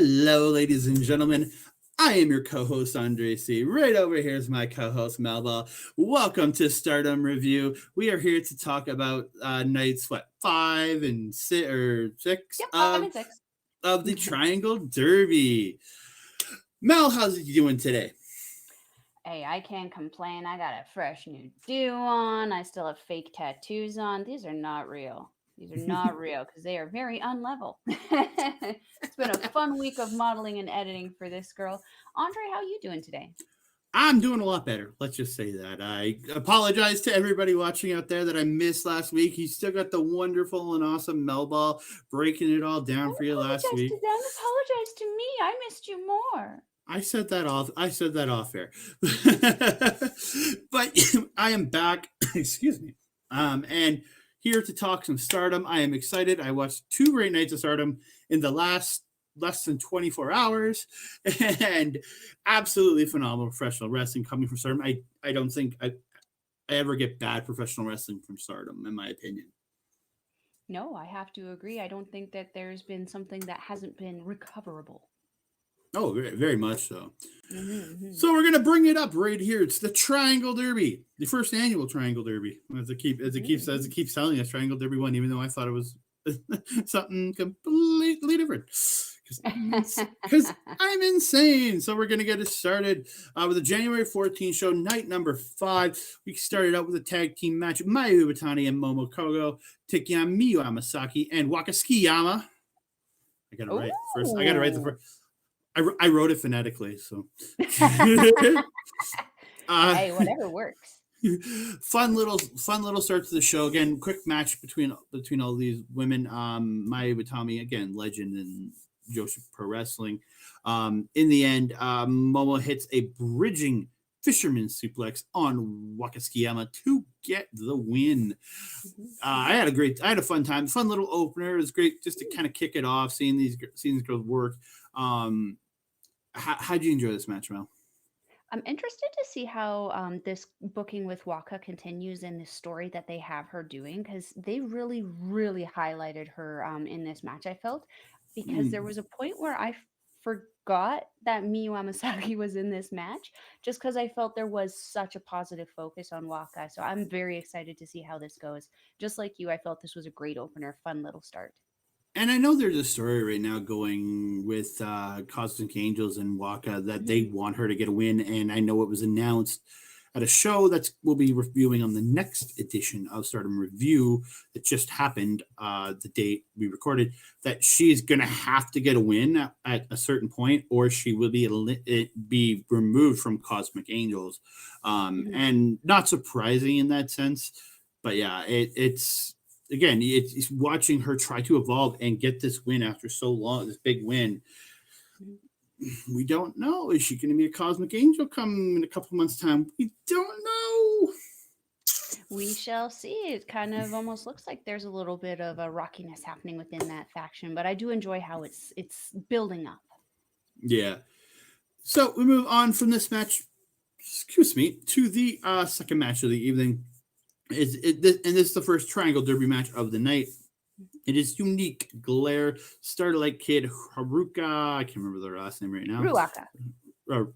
Hello, ladies and gentlemen. I am your co-host Andre C. Right over here is my co-host Melball. Welcome to Stardom Review. We are here to talk about nights 5 and 6 Yep, 5 and 6 of the Triangle Derby. Mel, how's it doing today? Hey, I can't complain. I got a fresh new do on. I still have fake tattoos on. These are not real. These are not real because they are very unlevel. It's been a fun week of modeling and editing for this girl. Andre, how you doing today? I'm doing a lot better. Let's just say that. I apologize to everybody watching out there that I missed last week. You still got the wonderful and awesome Melball breaking it all down Don't for you last apologize week. to them. Apologize to me. I missed you more. I said that off air. But I am back. Excuse me. And here to talk some Stardom. I am excited. I watched 2 great nights of Stardom in the last less than 24 hours, and absolutely phenomenal professional wrestling coming from Stardom. I don't think I ever get bad professional wrestling from Stardom, in my opinion. No, I have to agree. I don't think that there's been something that hasn't been recoverable. Oh, very, very much so. Mm-hmm. So we're gonna bring it up right here. It's the Triangle Derby, the first annual Triangle Derby. As it keeps telling us Triangle Derby 1, even though I thought it was something completely different. Because I'm insane. So we're gonna get it started with the January 14th show, night number 5. We started out with a tag team match: Mayu, Iwatani, and Momo Kohgo taking on Miyu, Amasaki, and Waka. I got it right first. I got it right the first. I wrote it phonetically, so Hey, whatever works. Fun little start to the show. Again, quick match between all these women. Mayu Iwatani, again, legend in Joshi Pro Wrestling. In the end, Momo hits a bridging fisherman suplex on Waka to get the win. I had a fun time. Fun little opener. It was great just to kind of kick it off, seeing these girls work. How'd you enjoy this match, Mel? I'm interested to see how this booking with Waka continues in the story that they have her doing, because they really, really highlighted her in this match, I felt, because there was a point where I forgot that Miyu Amasaki was in this match, just because I felt there was such a positive focus on Waka. So I'm very excited to see how this goes. Just like you, I felt this was a great opener, fun little start. And I know there's a story right now going with Cosmic Angels and Waka that they want her to get a win. And I know it was announced at a show that we'll be reviewing on the next edition of Stardom Review that just happened, the date we recorded, that she's going to have to get a win at a certain point, or she will be removed from Cosmic Angels. And not surprising in that sense. But yeah, it's watching her try to evolve and get this win after so long, this big win. We don't know. Is she going to be a Cosmic Angel come in a couple months' time? We don't know. We shall see. It kind of almost looks like there's a little bit of a rockiness happening within that faction, but I do enjoy how it's building up. Yeah. So we move on from this match, to the second match of the evening. This is the first Triangle Derby match of the night. It is Unique Glare, Starlight Kid, Haruka. I can't remember their last name right now. Ruaka.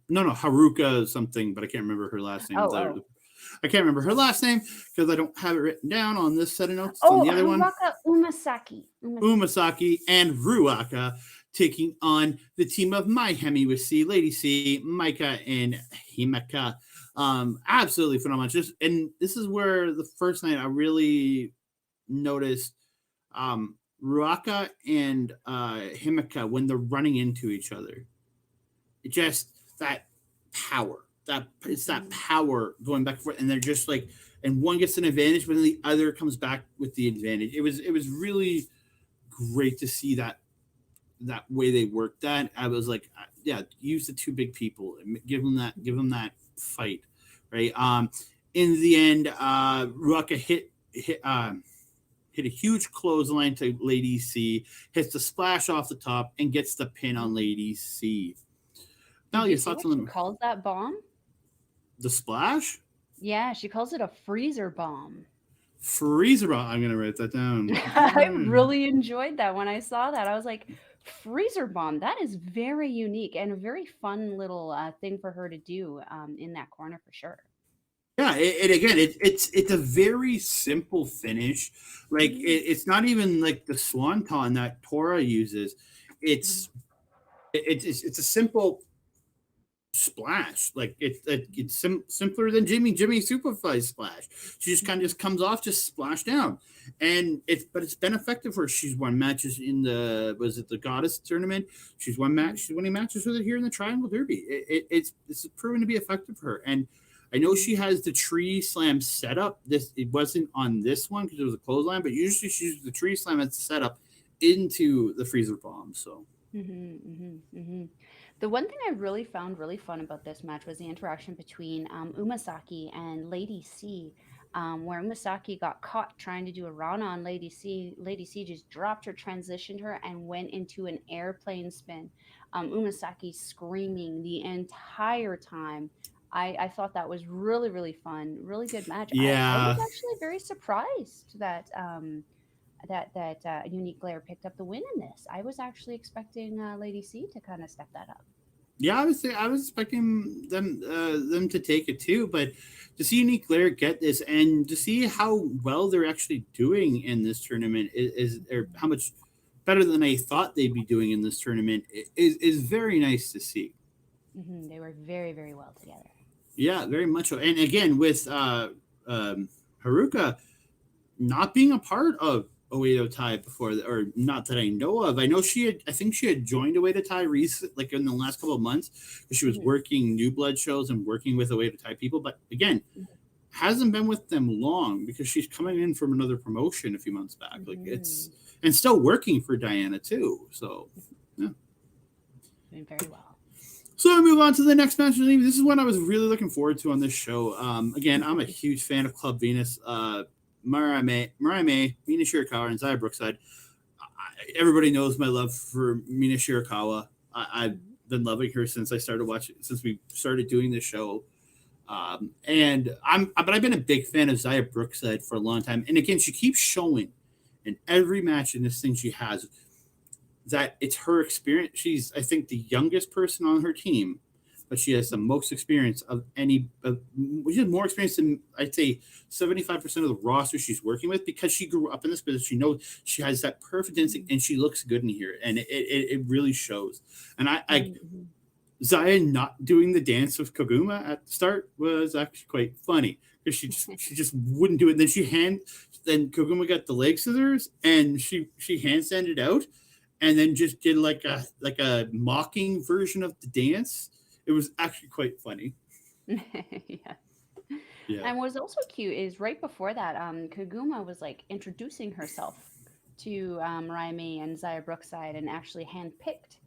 No, Haruka something, but I can't remember her last name. I can't remember her last name because I don't have it written down on this set of notes. On the other Ruaka, one. Umesaki and Ruaka taking on the team of MaiHime with Lady C, Maika, and Himeka. Absolutely phenomenal. And this is where the first night I really noticed Ruaka and Himeka when they're running into each other. Just that power. That power going back and forth, and they're just like, and one gets an advantage, but then the other comes back with the advantage. It was really great to see that way they worked that. I was like, yeah, use the 2 big people and give them that fight, right? In the end, Ruaka hit a huge clothesline to Lady C, hits the splash off the top, and gets the pin on Lady C. Now your thoughts on them? She calls that bomb? The splash? Yeah, she calls it a freezer bomb. Freezer bomb. I'm gonna write that down. I really enjoyed that when I saw that. I was like, freezer bomb. That is very unique and a very fun little thing for her to do in that corner for sure. Yeah, again, it's a very simple finish. Like Mhm, it's not even like the swanton that Tora uses. mhm, It's it's a simple splash. Like mhm, it's simpler than Jimmy Superfly splash. She just kind of mhm, just comes off, just splash down, and it's been effective for her. She's won matches in the was it the Goddess tournament. mhm, She's winning matches with it here in the Triangle Derby. It's proven to be effective for her, and I know mhm, she has the tree slam setup. This it wasn't on this one because it was a clothesline, but usually she uses the tree slam as a setup into the freezer bomb. So mhm, mhm, mhm. The one thing I really found really fun about this match was the interaction between Umasaki and Lady C, where Umasaki got caught trying to do a Rana on Lady C. Lady C just dropped her, transitioned her, and went into an airplane spin. Umasaki screaming the entire time. I thought that was really, really fun, really good match. I was yeah, actually very surprised that Unique Glare picked up the win in this. I was actually expecting Lady C to kind of step that up. yeah, I was expecting them to take it too, but to see Unique Glare get this and to see how well they're actually doing in this tournament is or how much better than I thought they'd be doing in this tournament is very nice to see. They were very, very well together. Yeah, very much so. And again, with um, Haruka not being a part of Oedo Tai before, or not that I know of. I know she had, I think she had joined Oedo Tai recent, like in the last couple of months, because she was Mhm, working New Blood shows and working with Oedo Tai people. But again, mhm, hasn't been with them long because she's coming in from another promotion a few months back. Like it's, mhm. and still working for Diana too. So, yeah. Doing very well. So I move on to the next match. This is one I was really looking forward to on this show. Again, I'm a huge fan of Club Venus. Mariah May, Mina Shirakawa, and Zaya Brookside. Everybody knows my love for Mina Shirakawa. I've Mhm, been loving her since I started watching, since we started doing this show. But I've been a big fan of Zaya Brookside for a long time. And again, she keeps showing in every match in this thing she has that it's her experience. She's, I think, the youngest person on her team, but she has the most experience of any. She has more experience than I'd say 75% of the roster she's working with because she grew up in this business. She knows she has that perfect instinct, mhm, and she looks good in here, and it really shows. And I mhm, mhm. Zaya not doing the dance with Koguma at the start was actually quite funny because she just wouldn't do it. And then Koguma got the leg scissors and she handstanded out and then just did like a mocking version of the dance. It was actually quite funny. Yeah. Yeah. And what's also cute is right before that, Koguma was like introducing herself to Raimi and Zaya Brookside and actually handpicked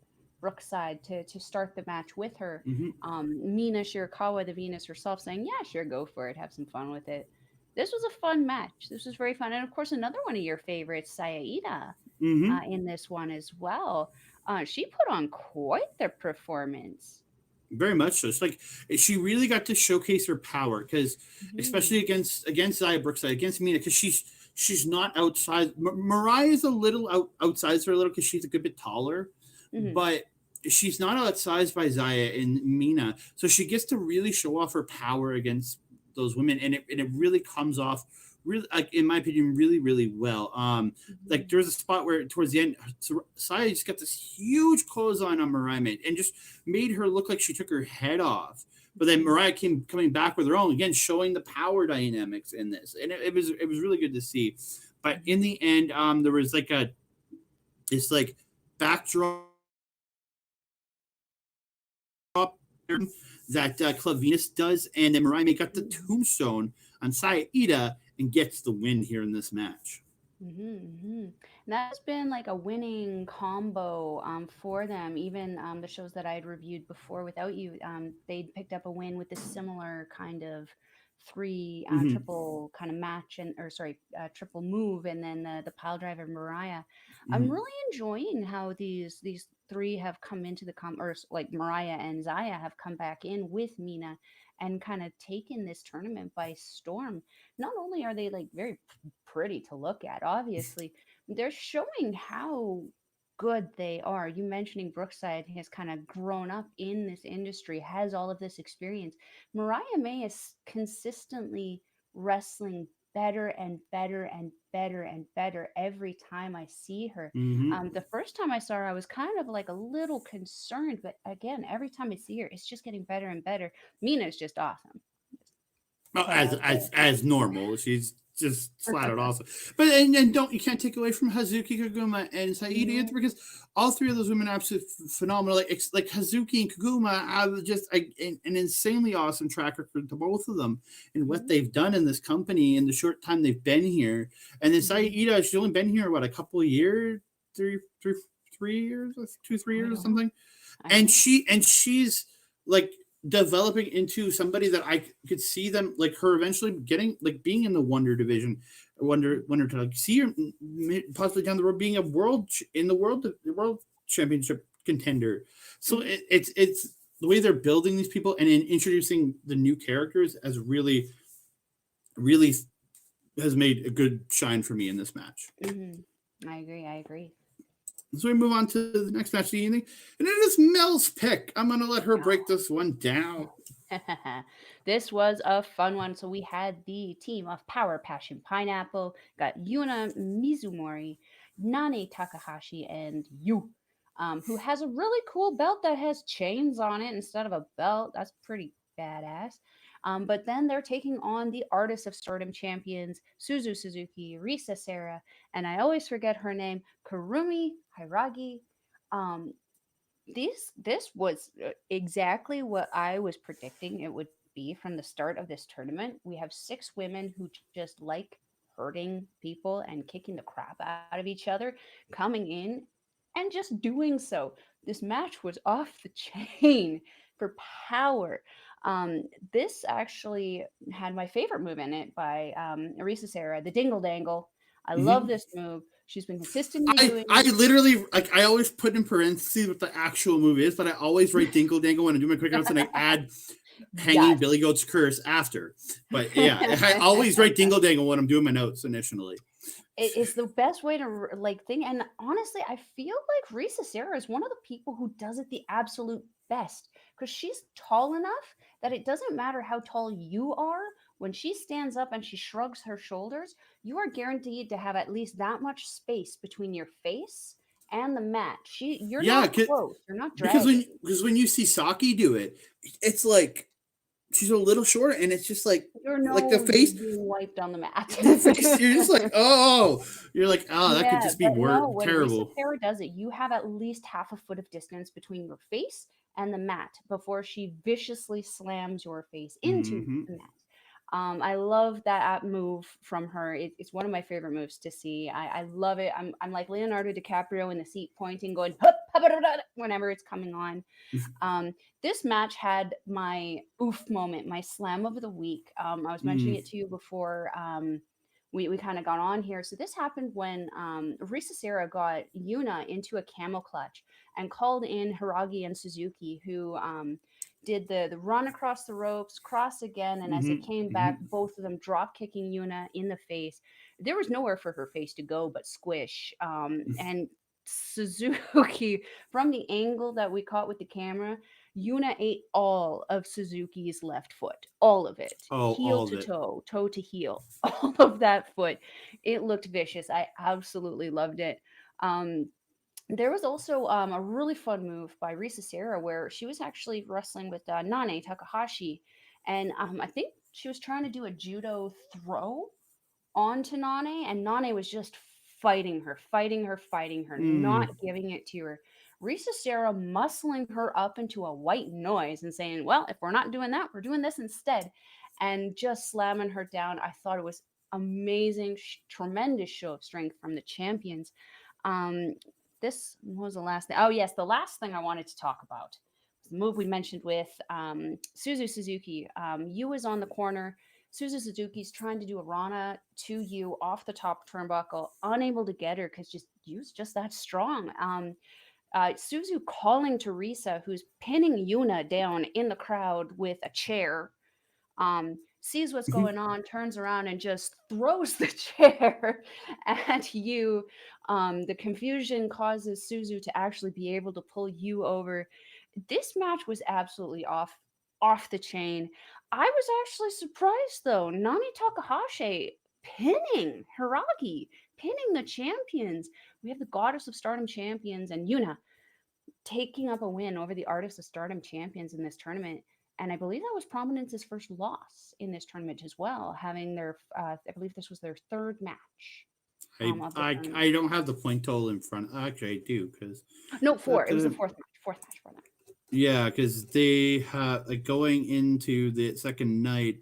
Brookside to start the match with her. Hmm. Mina Shirakawa, the Venus herself, saying, "Yeah, sure, go for it, have some fun with it." This was a fun match. This was very fun, and of course, another one of your favorites, Sayaida, Hmm. in this one as well. She put on quite the performance. Very much so. It's like she really got to showcase her power because, especially Hmm against Zaya Brookside, against Mina, because she's not outside. Mariah is a little outside her a little because she's a good bit taller, hmm but she's not outsized by Zaya and Mina, so she gets to really show off her power against those women, and it really comes off really, like in my opinion, really well. Like there was a spot where towards the end, Zaya just got this huge clothesline on Mariah and just made her look like she took her head off. But then hmm Mariah came coming back with her own again, showing the power dynamics in this, and it was really good to see. But hmm in the end, there was like a this like backdrop that Club Venus does, and then Mariah got the hmm tombstone on Iida and gets the win here in this match. hmm That's been like a winning combo for them. Even the shows that I'd reviewed before without you, they'd picked up a win with a similar kind of three Mm-hmm. triple kind of match and or sorry triple move, and then the pile driver Mariah. I'm Mm-hmm. really enjoying how these three have come into the like Mariah and Zaya have come back in with Mina and kind of taken this tournament by storm. Not only are they like very pretty to look at, obviously, they're showing how good they are. You mentioning Brookside has kind of grown up in this industry, has all of this experience. Mariah May is consistently wrestling better and better and better and better every time I see her. Hmm. The first time I saw her, I was kind of like a little concerned, but again, every time I see her, it's just getting better and better. Mina is just awesome. Oh, Put out there. as normal, she's just flat out awesome. But and don't you can't take away from Hazuki, Koguma, and Saida either, Mhm. because all three of those women are absolutely phenomenal. Like Hazuki and Koguma have just an insanely awesome track record to both of them and what Mhm. they've done in this company in the short time they've been here. And then Mhm. Saida, she's only been here what a couple of years, three, 3 years, 2, 3 years, or I don't something. I don't And know. she's like developing into somebody that I could see them like her eventually getting like being in the Wonder division, Wonder to like see her possibly down the road being a in the world championship contender. So Mhm. it's the way they're building these people and in introducing the new characters as really has made a good shine for me in this match. Mhm. I agree. I agree. So we move on to the next match of the evening, and it is Mel's pick. I'm gonna let her break this one down. This was a fun one. So we had the team of Power Passion Pineapple, got Yuna Mizumori, Nanae Takahashi, and Yu, who has a really cool belt that has chains on it instead of a belt. That's pretty badass. But then they're taking on the Artist of Stardom Champions, Suzu Suzuki, Risa Sarah, and I always forget her name, Kurumi Hiragi. Um, this was exactly what I was predicting it would be from the start of this tournament. We have six women who just like hurting people and kicking the crap out of each other, coming in and just doing so. This match was off the chain for power. This actually had my favorite move in it by Arisa Sarah, the Dingle Dangle. I love Mhm. this move. She's been consistently I doing I it. literally like I always put in parentheses what the actual movie is, but I always write Dinkle Dangle when I do my quick notes and I add hanging Yes. Billy Goat's curse after. But yeah, I always write Dingle Dangle when I'm doing my notes initially. It's the best way to like think. And honestly, I feel like Risa Sarah is one of the people who does it the absolute best because she's tall enough that it doesn't matter how tall you are. When she stands up and she shrugs her shoulders, you are guaranteed to have at least that much space between your face and the mat. You're Yeah, not close. You're not dragging. because when you see Saki do it, it's like she's a little shorter, and it's just Your like the nose is face, being wiped on the mat. you're just like, oh, you're like, oh, that could Yeah, just be but no, when Risa terrible. Sarah does it, you have at least half a foot of distance between your face and the mat before she viciously slams your face into Hmm. the mat. I love that move from her. It's one of my favorite moves to see. I love it. I'm like Leonardo DiCaprio in the seat pointing, going "Hup, hup, hup, hup," whenever it's coming on. Um, this match had my oof moment, my slam of the week. I was mentioning Mm. it to you before we kind of got on here. So this happened when Risa Sarah got Yuna into a camel clutch and called in Hiragi and Suzuki, who did the run across the ropes, cross again, and as they Hmm. came back, Hmm. both of them drop kicking Yuna in the face. There was nowhere for her face to go but squish. And Suzuki, from the angle that we caught with the camera, Yuna ate all of Suzuki's left foot, all of it, Oh, heel all of to it. toe, toe to heel, all of that foot. It looked vicious. I absolutely loved it. Um, there was also a really fun move by Risa Sarah where she was actually wrestling with Nanae Takahashi, and I think she was trying to do a judo throw onto Nane, and Nane was just fighting her, not Mm. giving it to her. Risa Sarah muscling her up into a white noise and saying, "Well, if we're not doing that, we're doing this instead," and just slamming her down. I thought it was amazing, tremendous show of strength from the champions. Um, this was the last thing. Oh yes, the last thing I wanted to talk about was the move we mentioned with Suzu Suzuki. Yu is on the corner. Suzu Suzuki's trying to do a Rana to you off the top turnbuckle, unable to get her because just Yu's just that strong. Suzu calling Teresa, who's pinning Yuna down in the crowd with a chair, sees what's Mhm. going on, turns around and just throws the chair at you. The confusion causes Suzu to actually be able to pull you over. This match was absolutely off the chain. I was actually surprised though. Nani Takahashi pinning Hiragi, pinning the champions. We have the Goddess of Stardom champions and Yuna taking up a win over the Artist of Stardom champions in this tournament. And I believe that was Prominence's first loss in this tournament as well, having their, I believe this was their third match of the tournament. I don't have the point total in front. Actually, I do because No, four. It was the fourth match for them. yeah, because they have like going into the second night.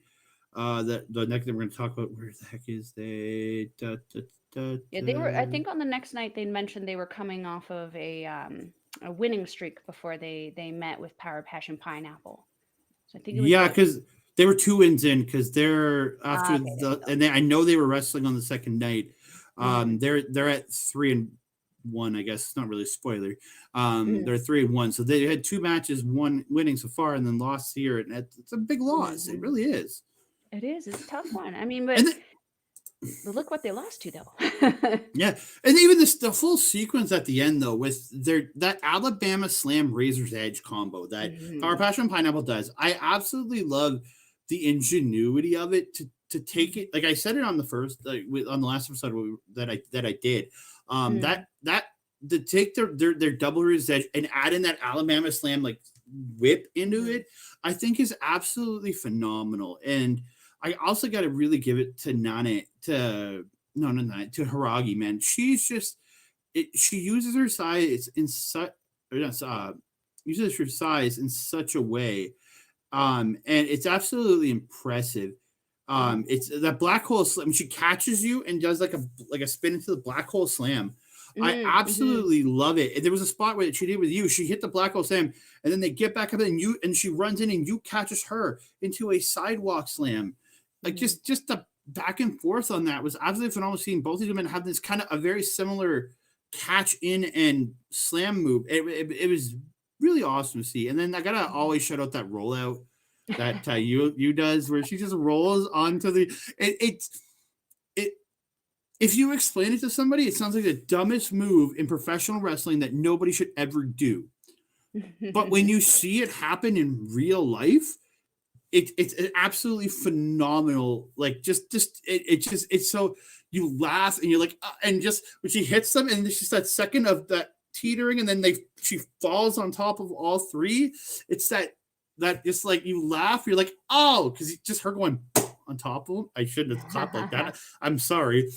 That the next thing we're going to talk about. Where the heck is they? Yeah, they were. I think on the next night they mentioned they were coming off of a winning streak before they met with Power Passion Pineapple. So I think it was Yeah, because they were 2 wins in because they're after okay, the and I know they were wrestling on the second night. Mhm. They're at 3-1. I guess it's not really a spoiler. Mhm. They're 3-1, so they had 2 matches, one winning so far, and then lost here, and it's a big loss. It Mhm. really is. It is. It's a tough one. I mean, but And then, look what they lost to though. yeah, and even the full sequence at the end though with their that Alabama Slam Razor's Edge combo that Power Mhm. Passion Pineapple does, I absolutely love the ingenuity of it to take it. Like I said it on the first on the last episode that I did. Mhm. That to take their double Razor's Edge and add in that Alabama Slam like whip into Mhm. it, I think is absolutely phenomenal. And I also got to really give it to Nanae to Hiragi, man. She's just she uses her size in such uses her size in such a way, and it's absolutely impressive. Mhm. It's that black hole slam. She catches you and does like a spin into the black hole slam. I Mhm. Mhm. absolutely love it. And there was a spot where she did with you. She hit the black hole slam, and then they get back up and she runs in and you catches her into a sidewalk slam. Like Mhm. just the back and forth on that was absolutely phenomenal. Seeing both of them have this kind of a very similar catch in and slam move. It was really awesome to see. And then I gotta Mhm. always shout out that rollout that you does where she just rolls onto the it if you explain it to somebody, it sounds like the dumbest move in professional wrestling that nobody should ever do. But when you see it happen in real life, it's an absolutely phenomenal. Like it's so you laugh and you're like and just when she hits them and it's just that second of that teetering and then she falls on top of all three. It's that just like you laugh. You're like oh because just her going on top of them. I shouldn't have clapped like that. I'm sorry,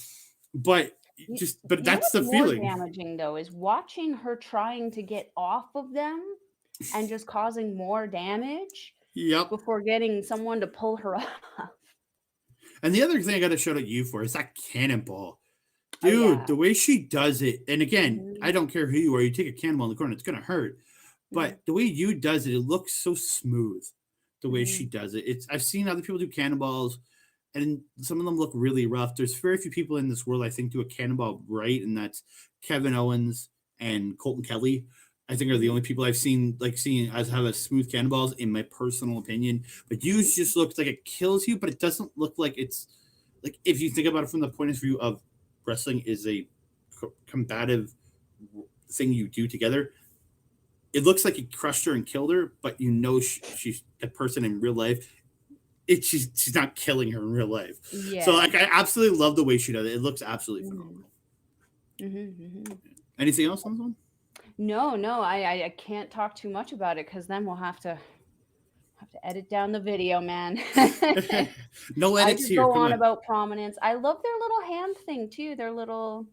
but You but you know that's what's the more feeling. damaging though is watching her trying to get off of them and just causing more damage Yep. before getting someone to pull her off. And the other thing I got to shout out you for is that cannonball. Oh Dude, yeah. the way she does it, and again, I Mhm. don't care who you are, you take a cannonball in the corner, it's gonna hurt. Mhm. But the way you does it, it looks so smooth. The way she Mhm. does it, it's I've seen other people do cannonballs, and some of them look really rough. There's very few people in this world I think do a cannonball right, and that's Kevin Owens and Colton Kelly. I think are the Mhm. only people I've seen seeing as have a smooth cannonballs in my personal opinion. But Mhm. yours just looks like it kills you, but it doesn't look like it's like if you think about it from the point of view of wrestling is a combative thing you do together. It looks like he crushed her and killed her, but you know she's a person in real life. She's not killing her in real life. So Yeah. like I absolutely love the way she does it. It looks absolutely Mhm. phenomenal. Mhm. Mhm. Anything else on this one? No, no, I can't talk too much about it because then we'll have to edit down the video, man. No I edits could here. go Come on on. about Prominence. I love their little hand thing too. Their little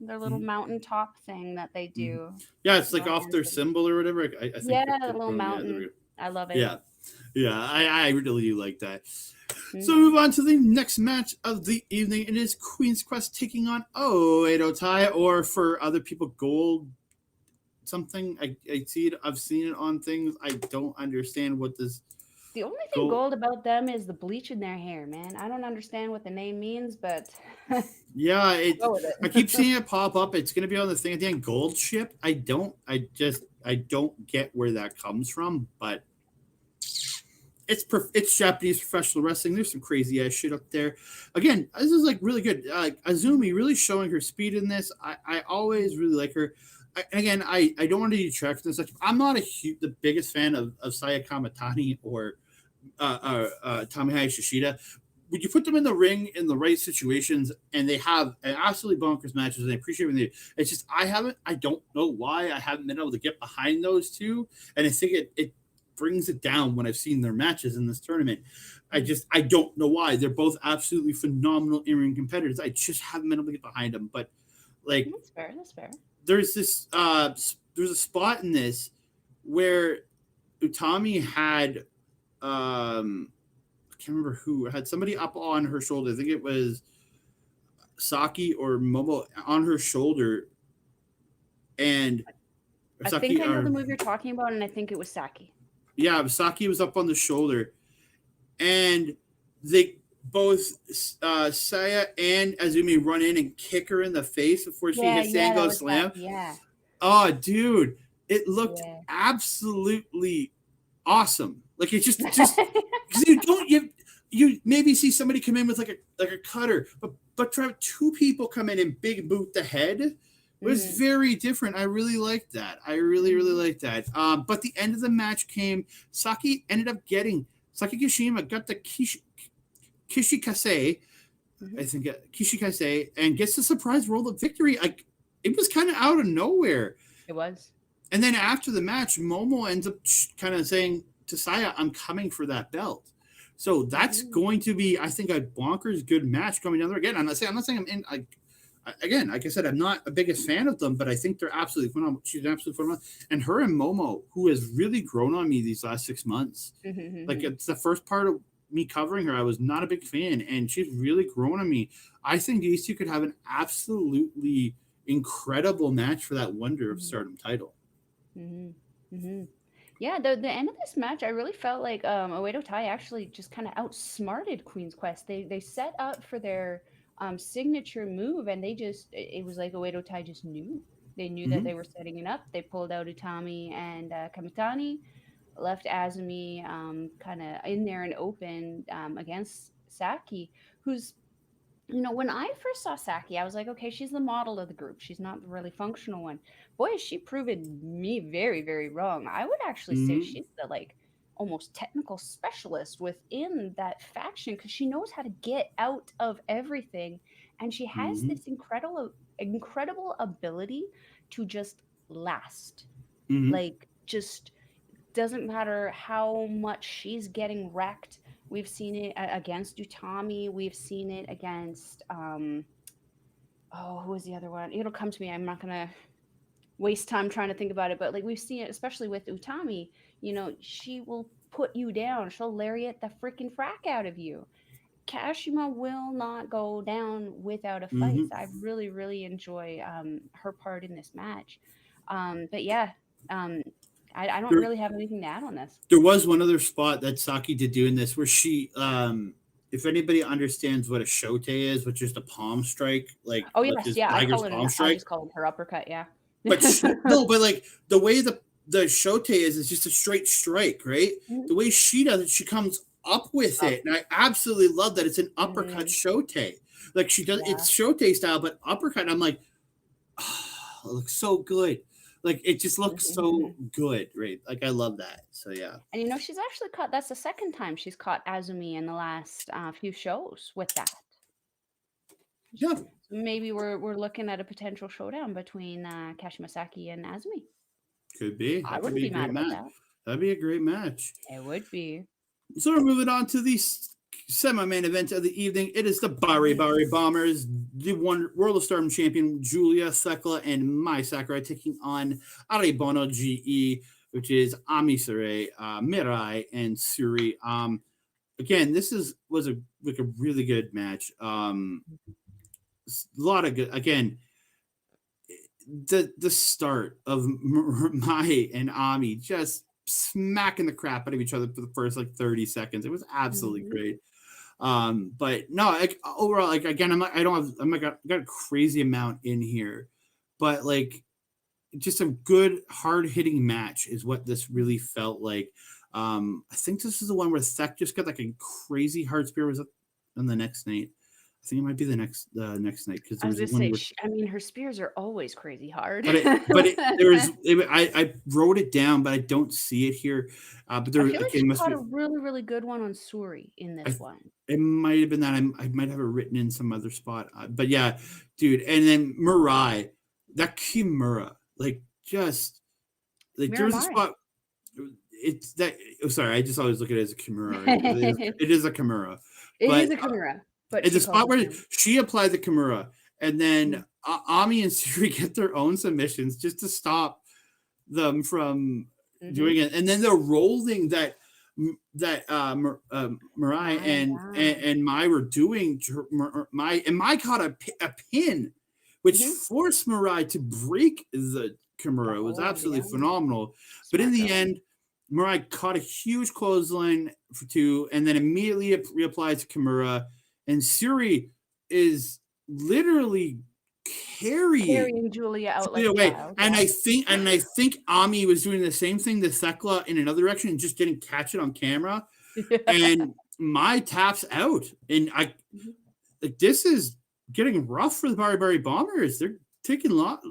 Mhm. mountaintop thing that they Mhm. do. Yeah, it's like Little off hand their thing. symbol or whatever. I think Yeah, you're the little going. Yeah, there we mountain. go. I love it. Yeah, yeah. I really do like that. So Mhm. move on to the next match of the evening. It is Queen's Quest taking on Edo Tai, or for other people, Gold something. I see it. I've seen it on things. I don't understand what this The only thing gold. gold about them is the bleach in their hair, man. I don't understand what the name means, but Yeah, go with I keep it. seeing it pop up. It's gonna be on the thing at the end. Gold ship. I don't. I don't get where that comes from, but it's Japanese professional wrestling. There's some crazy ass shit up there. Again, this is like really good. Azumi really showing her speed in this. I always really like her. I don't want to detract from this. I'm not the biggest fan of Saya Kamatani or Tamihaya Shishida. When you put them in the ring in the right situations and they have an absolutely bonkers matches, and I appreciate when they. It's just I don't know why I haven't been able to get behind those two, and I think it brings it down when I've seen their matches in this tournament. I don't know why. They're both absolutely phenomenal in-ring competitors. I just haven't been able to get behind them. But like that's fair. There's this there's a spot in this where Utami had I can't remember who had somebody up on her shoulder. I think it was Saki or Momo on her shoulder, and I think I know the move you're talking about, and I think it was Saki. Yeah, Saki was up on the shoulder, and they both Saya and Azumi run in and kick her in the face before she hits the angle slam. Yeah. Oh, dude, it looked absolutely awesome. Like it just because you maybe see somebody come in with like a cutter, but to have two people come in and big boot the head was very different. I really liked that. I really liked that. But the end of the match came. Saki ended up getting Saki Kishima got the Kishikase, I think Kishikase, and gets the surprise roll of victory. It was kind of out of nowhere. It was. And then after the match, Momo ends up kind of saying to Saya, "I'm coming for that belt." So that's going to be, I think, a bonkers good match coming down there. Again, I'm not saying I'm in. Again, like I said, I'm not a biggest fan of them, but I think they're absolutely phenomenal. She's absolutely phenomenal. And her and Momo, who has really grown on me these last 6 months. Like it's the first part of me covering her, I was not a big fan, and she's really grown on me. I think these two could have an absolutely incredible match for that Wonder of Stardom title. Yeah, the end of this match, I really felt like Oedo Tai actually just kind of outsmarted Queen's Quest. They set up for their signature move, and it was like Oedo Tai just knew. They knew that they were setting it up. They pulled out Utami and Kamitani, left Azumi kind of in there and open against Saki, who's, when I first saw Saki, I was like, okay, she's the model of the group. She's not the really functional one. Boy, has she proven me very, very wrong. I would actually say she's the almost technical specialist within that faction, because she knows how to get out of everything, and she has this incredible ability to just last. Like, just doesn't matter how much she's getting wrecked. We've seen it against Utami. We've seen it against who was the other one? It'll come to me. I'm not gonna waste time trying to think about it, but we've seen it especially with Utami. She will put you down. She'll lariat the freaking frack out of you. Kashima will not go down without a fight. I really, really enjoy her part in this match. But yeah, I don't really have anything to add on this. There was one other spot that Saki did do in this where she, if anybody understands what a shote is, which is the palm strike, I just call it her uppercut, yeah. But but the way the shote is just a straight strike, right? The way she does it, she comes up with it, and I absolutely love that it's an uppercut shote. Like she does, it's shote style, but uppercut. I'm like, oh, it looks so good. Like it just looks so good, right? Like I love that. So yeah. And she's actually caught. That's the second time she's caught Azumi in the last few shows with that. Yeah. So maybe we're looking at a potential showdown between Kashima Saki and Azumi. Could be. I wouldn't be mad about that. That'd be a great match. It would be. So we're moving on to the semi-main event of the evening. It is the Bari Bombers, the World of Stardom champion Julia Sekla and Mai Sakurai taking on Arebono GE, which is Amisare, Mirai, and Suri. Again, this was a really good match. A lot of good. Again, the start of Mai and Ami just smacking the crap out of each other for the first 30 seconds. It was absolutely great. But no, overall, again, I got a crazy amount in here, but just a good hard hitting match is what this really felt like. I think this is the one where Thek just got like a crazy hard spear. Was it on the next night? I think it might be the next night because I there was was gonna one say, where. I mean, her spears are always crazy hard. I wrote it down, but I don't see it here. But there I feel like again she must caught be. a really, really good one on Suri in I, this one. it might have been that I might have it written in some other spot. But yeah, dude. And then Mariah, that Kimura, like just like there was a Miramare. spot. It's that. Oh, sorry, I just always look at it as a Kimura. It is a Kimura, It but is a Kimura, but it's she a calls spot it where Kim. she applied the Kimura, and then Mhm. Ami and Suri get their own submissions just to stop them from doing it, and then they're rolling that Mariah and Mai were doing. Mai caught a pin, which forced Mariah to break the Kimura. It was absolutely phenomenal. But in the end, Mariah caught a huge clothesline for 2, and then immediately reapplies to Kimura, and Suri is literally carrying Julia out like away. a child. And I think Ami was doing the same thing to Thekla in another direction and just didn't catch it on camera. And Mai taps out. And like this is getting rough for the Bari Bombers. They're taking a lot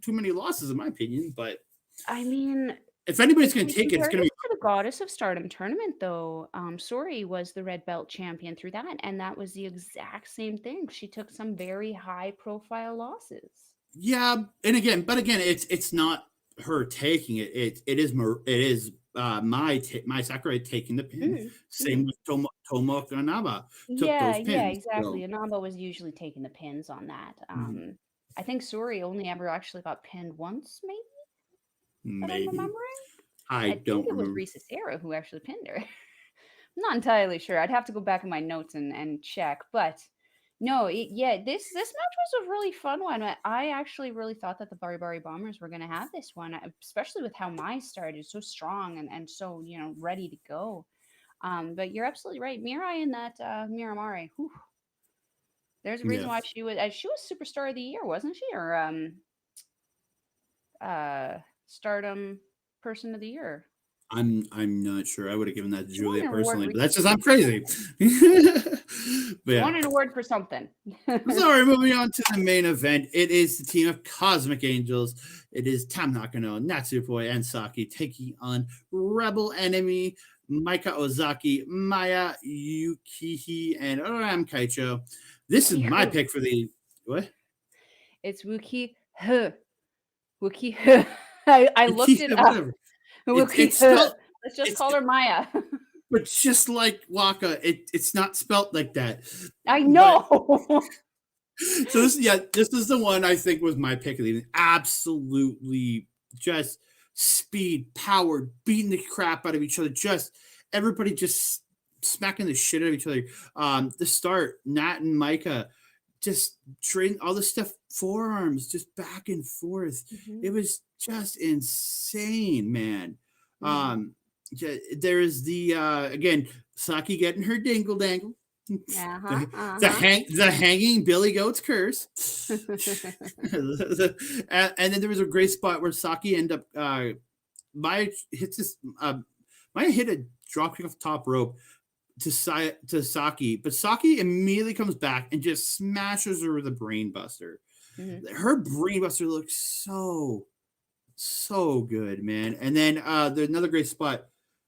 too many losses, in my opinion. But I mean, if anybody's going to take it, it's going to be to the Goddess of Stardom tournament, though. Suri was the red belt champion through that, and that was the exact same thing. She took some very high profile losses. Yeah, and again, it's not her taking it. It is Mai Sakurai taking the pin. Same with Tomo Kanaba. Yeah, exactly. So. Anamba was usually taking the pins on that. I think Suri only ever actually got pinned once, maybe. That I'm remembering. I don't think it was remember. Risa Sarah who actually pinned her. I'm not entirely sure. I'd have to go back in my notes and check. But no, this match was a really fun one. I actually really thought that the Bari Bombers were going to have this one, especially with how Mai started so strong and so ready to go. But you're absolutely right, Mirai in that Miramare. Whew. There's a reason why she was Superstar of the Year, wasn't she? Or Stardom Person of the Year. I'm not sure. I would have given that to Julia personally, but that's just I'm crazy. Won an award for something. Sorry, moving on to the main event. It is the team of Cosmic Angels. It is Tam Nakano, Natsupoi, and Saki taking on Rebel Enemy, Maika Ozaki, Maya Yukihi, and Oram Kaicho. This is my pick for the what? It's Wuki Wuki. I looked it up. It's spelled, let's just call her Maya. But just like Waka, it's not spelt like that. I know. So this is the one I think was my pick of the evening. Absolutely just speed, power, beating the crap out of each other. Just everybody just smacking the shit out of each other. The start, Nat and Maika just trading all the stuff, forearms, just back and forth. It was just insane, man. There is the again, Saki getting her dingle dangle. The hanging Billy Goat's curse. And then there was a great spot where Saki ended up Maya hits this Maya hit a drop kick off top rope to Saki, but Saki immediately comes back and just smashes her with a brain buster. Her brain buster looks so good, man. And then there's another great spot.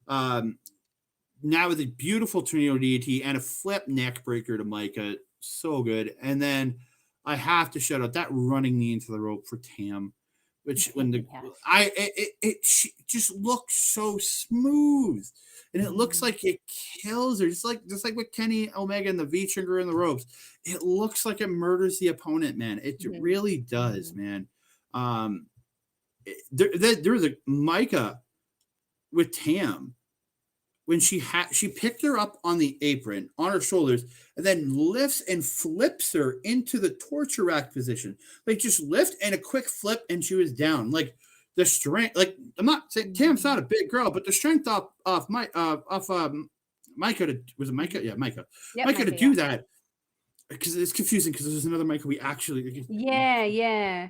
Now with a beautiful tornado DDT and a flip neck breaker to Maika. So good. And then I have to shout out that running knee into the rope for Tam, which she just looks so smooth. And it looks like it kills her, just like with Kenny Omega and the V trigger in the ropes. It looks like it murders the opponent, man. It really does, man. There was a Maika with Tam when she picked her up on the apron on her shoulders and then lifts and flips her into the torture rack position. Like just lift and a quick flip and she was down. Like the strength, like I'm not saying Tam's not a big girl, but the strength off Maika was it Maika? Yeah, Maika. Yep, Maika to do that because it's confusing because there's another Maika we actually yeah.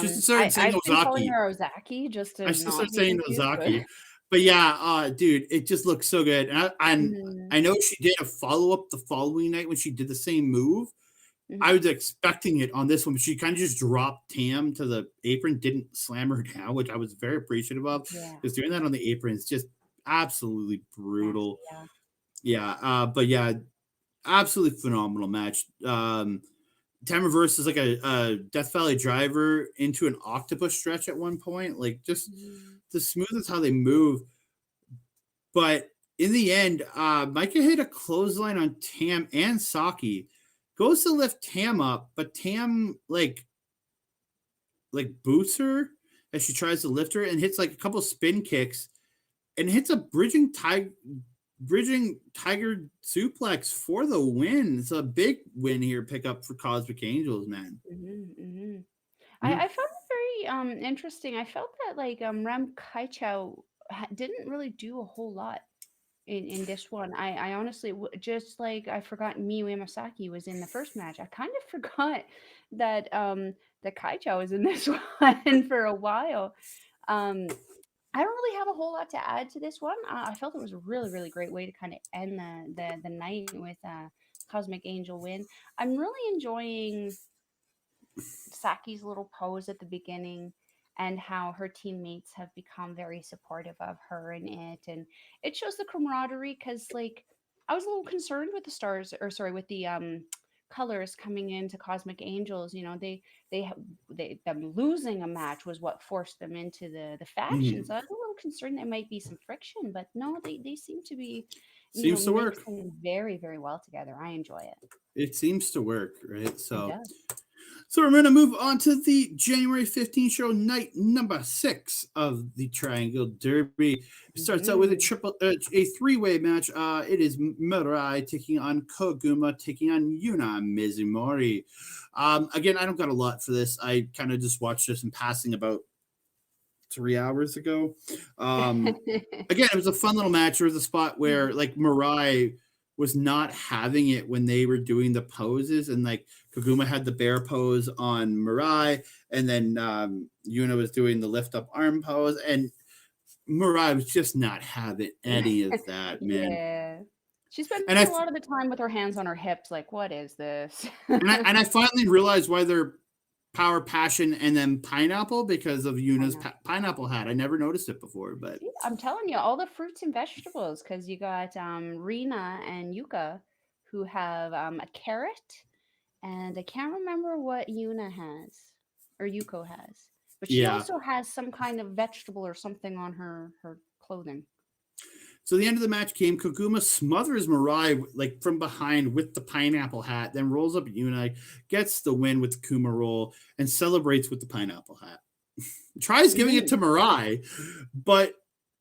Just started saying I've been calling her Ozaki just to I started saying Ozaki, but yeah, dude, it just looks so good. And Mhm, I know she did a follow up the following night when she did the same move. I mhm. was expecting it on this one, but she kind of just dropped Tam to the apron, didn't slam her down, which I was very appreciative of. Yeah, Because doing that on the apron is just absolutely nasty, brutal. yeah. Yeah, but yeah, absolutely phenomenal match. Tam reverses like a Death Valley driver into an octopus stretch at one point. Like just Mhm. the smoothest how they move. But in the end, Micah hit a clothesline on Tam and Saki. Goes to lift Tam up, but Tam like boots her as she tries to lift her and hits like a couple spin kicks and hits a bridging tiger suplex for the win. It's a big win here pickup for Cosmic Angels, man. Mhm, mhm. Mhm. I found it very interesting. I felt that like Ram Kaichao didn't really do a whole lot in this one. I honestly just like I forgot Miyu Amasaki was in the first match. I kind of forgot that Kaichao was in this one for a while. Um I don't really have a whole lot to add to this one. I felt it was a really great way to kind of end the night with a Cosmic Angel win. I'm really enjoying Saki's little pose at the beginning and how her teammates have become very supportive of her and and it shows the camaraderie because like I was a little concerned with the stars or sorry with the colors coming into Cosmic Angels. You know, they ha- they them losing a match was what forced them into the faction, so Mhm. I was a little concerned there might be some friction, but no, they seem to be, you know, Seems to work. mixing very well together. I enjoy it. It seems to work, right? It So does. So we're going to move on to the January 15th show, night number 6 of the Triangle Derby. It starts out with Hmm. a three-way match. It is Mariah taking on Koguma, taking on Yuna Mizumori. Again, I don't got a lot for this. I kind of just watched this in passing about 3 hours ago. Um, again, it was a fun little match. There was a spot where like Mariah was not having it when they were doing the poses, and like Koguma had the bear pose on Mariah, and then Yuna was doing the lift up arm pose, and Mariah was just not having any of that, man. Yeah. She spends And I a lot of the time with her hands on her hips, like, "What is this?" and I finally realized why they're Power Passion and then Pineapple because of Yuna's Pineapple. pineapple hat. I never noticed it before, but See, I'm telling you, all the fruits and vegetables, because you got Rena and Yuka, who have a carrot, and I can't remember what Yuna has or Yuko has, but she yeah. also has some kind of vegetable or something on her clothing. So the end of the match came. Koguma smothers Mariah like from behind with the pineapple hat, then rolls up Yuna, gets the win with the Kuma roll, and celebrates with the pineapple hat. Tries giving it Hmm. to Mariah, but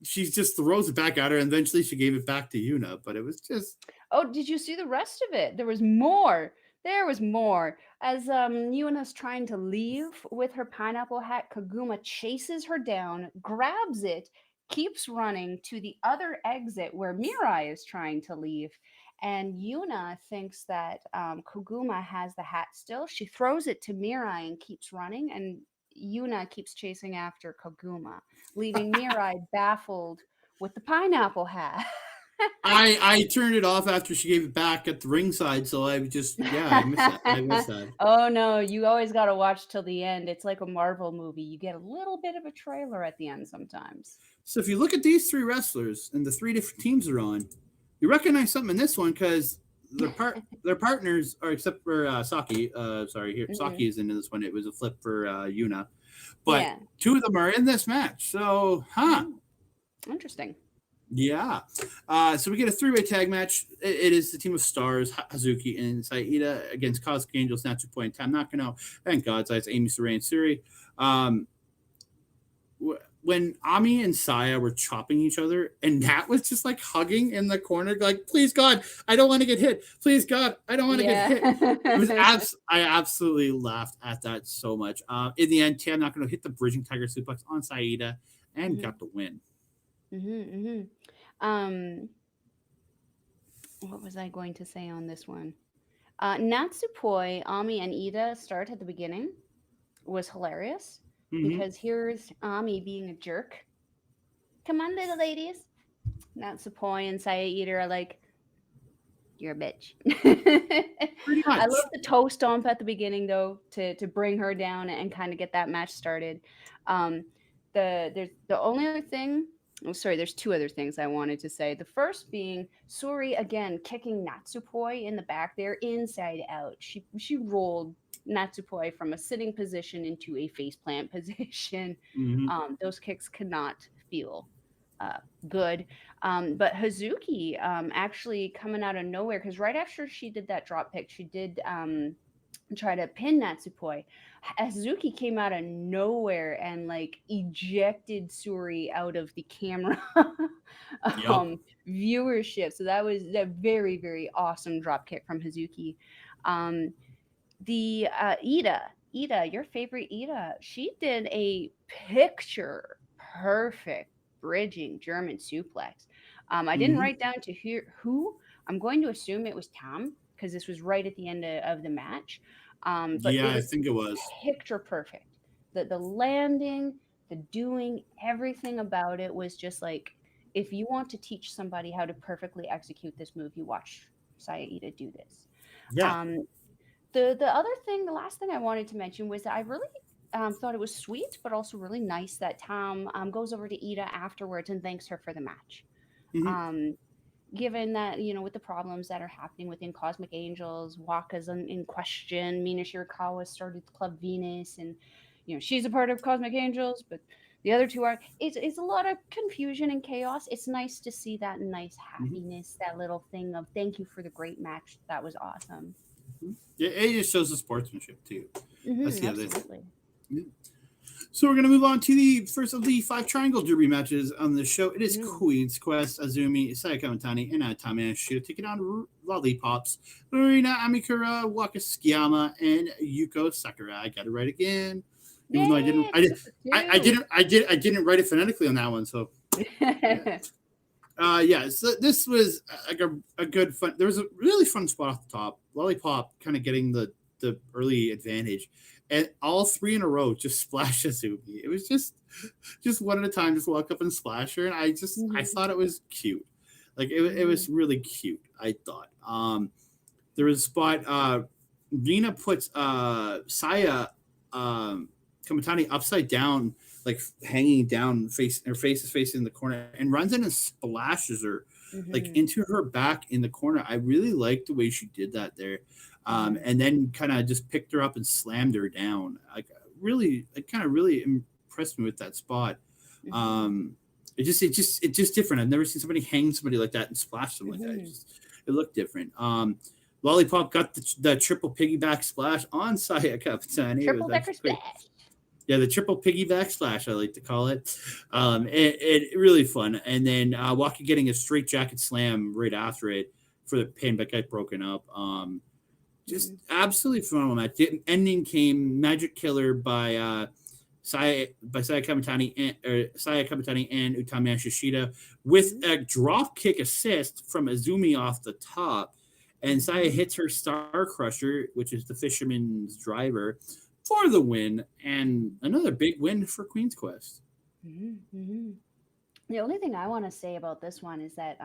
she just throws it back at her, and eventually she gave it back to Yuna. But it was just Oh, did you see the rest of it? There was more. There was more. As Yuna's trying to leave with her pineapple hat, Kaguma chases her down, grabs it, keeps running to the other exit where Mirai is trying to leave. And Yuna thinks that Koguma has the hat still. She throws it to Mirai and keeps running, and Yuna keeps chasing after Koguma, leaving Mirai baffled with the pineapple hat. I turned it off after she gave it back at the ringside, so I just I missed that. I missed that. Oh no, you always got to watch till the end. It's like a Marvel movie. You get a little bit of a trailer at the end sometimes. So if you look at these three wrestlers and the three different teams they're on, you recognize something in this one because their partners are except for Saki. Sorry, here Hmm. Saki is into this one. It was a flip for Yuna, but Yeah. two of them are in this match. So, Hmm. Interesting. yeah. So we get a three-way tag match. It is the team of stars, Hazuki and Iida against Cosmic Angels, Natsuko and Tam Nakano, and God's Eyes, Amy Saray and Suri. Um, when Ami and Saya were chopping each other, and Nat was just like hugging in the corner, like, please God, I don't want to get hit. Please God, I don't want to get Yeah. hit. It was I absolutely laughed at that so much. In the end, Tam not going to hit the bridging tiger suplex on Saida and Hmm. got the win. Hmm. Um, what was I going to say on this one? Natsupoi, Ami, and Ida start at the beginning was hilarious Mm-hmm. because here's Ami being a jerk Come on, little ladies. Natsupoi and Saya Eater are like, you're a bitch. Pretty I much. love the toe stomp at the beginning though to bring her down and kind of get that match started. Um, there's the only other thing. Oh, sorry. There's two other things I wanted to say. The first being Suri again kicking Natsupoi in the back there, inside out. She rolled Natsupoi from a sitting position into a faceplant position. Mm-hmm. Those kicks could not feel uh, good. But Hazuki actually coming out of nowhere, because right after she did that drop pick, she did try to pin Natsupoi. Hazuki came out of nowhere and like ejected Suri out of the camera Yep. viewership. So that was a very, very awesome drop kick from Hazuki. Um, the Iida, your favorite Iida, she did a picture perfect bridging German suplex. I didn't Mm-hmm. write down to hear who. I'm going to assume it was Tom because this was right at the end of the match. But Yeah, it I was think it was. picture perfect. The landing, the doing, everything about it was just like if you want to teach somebody how to perfectly execute this move, you watch Saya Iida do this. Yeah. Um, the other thing, the last thing I wanted to mention was that I really thought it was sweet, but also really nice that Tom goes over to Iida afterwards and thanks her for the match. Mm-hmm. Um, Given that with the problems that are happening within Cosmic Angels, Waka's in question, Mina Shirakawa started Club Venus, and she's a part of Cosmic Angels, but the other two are. It's a lot of confusion and chaos. It's nice to see that nice Mm-hmm. happiness, that little thing of thank you for the great match. That was awesome. It just shows the sportsmanship too. That's the other thing. Absolutely. Yeah. So we're going to move on to the first of the 5 triangle derby matches on the show. It is Mm. Queen's Quest, Azumi, Sayaka Mitani, and Tamashi taking on Lollipops, Marina Amikura, Waka Tsukiyama, and Yuko Sakura. I got it right again. Even though Yay! It's just I didn't write it phonetically on that one. So yeah. two. Yeah, so this was like a good fun. There was a really fun spot off the top. Lollipop kind of getting the early advantage, and all 3 in a row just splash Azuki. It was just one at a time, just walk up and splash her, and I Mhm. thought it was cute. Like it was really cute. I thought. There was a spot. Rina puts Saya Kamatani upside down, like hanging down, her face is facing the corner, and runs in and splashes her like Mhm. into her back in the corner. I really liked the way she did that there. Mhm. And then kind of just picked her up and slammed her down. Like really, it kind of really impressed me with that spot. Mhm. Um, it's just different. I've never seen somebody hang somebody like that and splash them like that. Mhm. It looked different. Lollipop got the triple piggyback splash on Saya Kapitani. It was Triple that's decker great. splash. Yeah, the triple piggyback splash, I like to call it. It really fun. And then Waka getting a straight jacket slam right after it for the pin, but got broken up. Just Mhm. absolutely phenomenal match. The ending came Magic Killer by Saya Kamitani and Utami Ashishida with Mhm. a drop kick assist from Azumi off the top. And Saya Mhm. hits her Star Crusher, which is the fisherman's driver, for the win, and another big win for Queen's Quest. Mhm. Mhm. The only thing I want to say about this one is that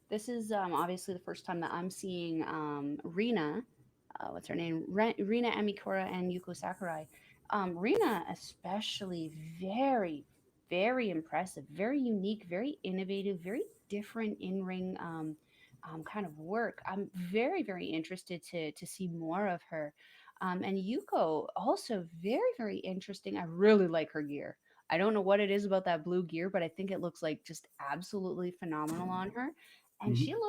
this is obviously the first time that I'm seeing Rina, what's her name, Rina Amikura and Yuko Sakurai. Rina especially very, very impressive, very unique, very innovative, very different in ring kind of work. I'm very, very interested to see more of her. And Yuko also very, very interesting. I really like her gear. I don't know what it is about that blue gear, but I think it looks like just absolutely phenomenal on her. And Mm-hmm.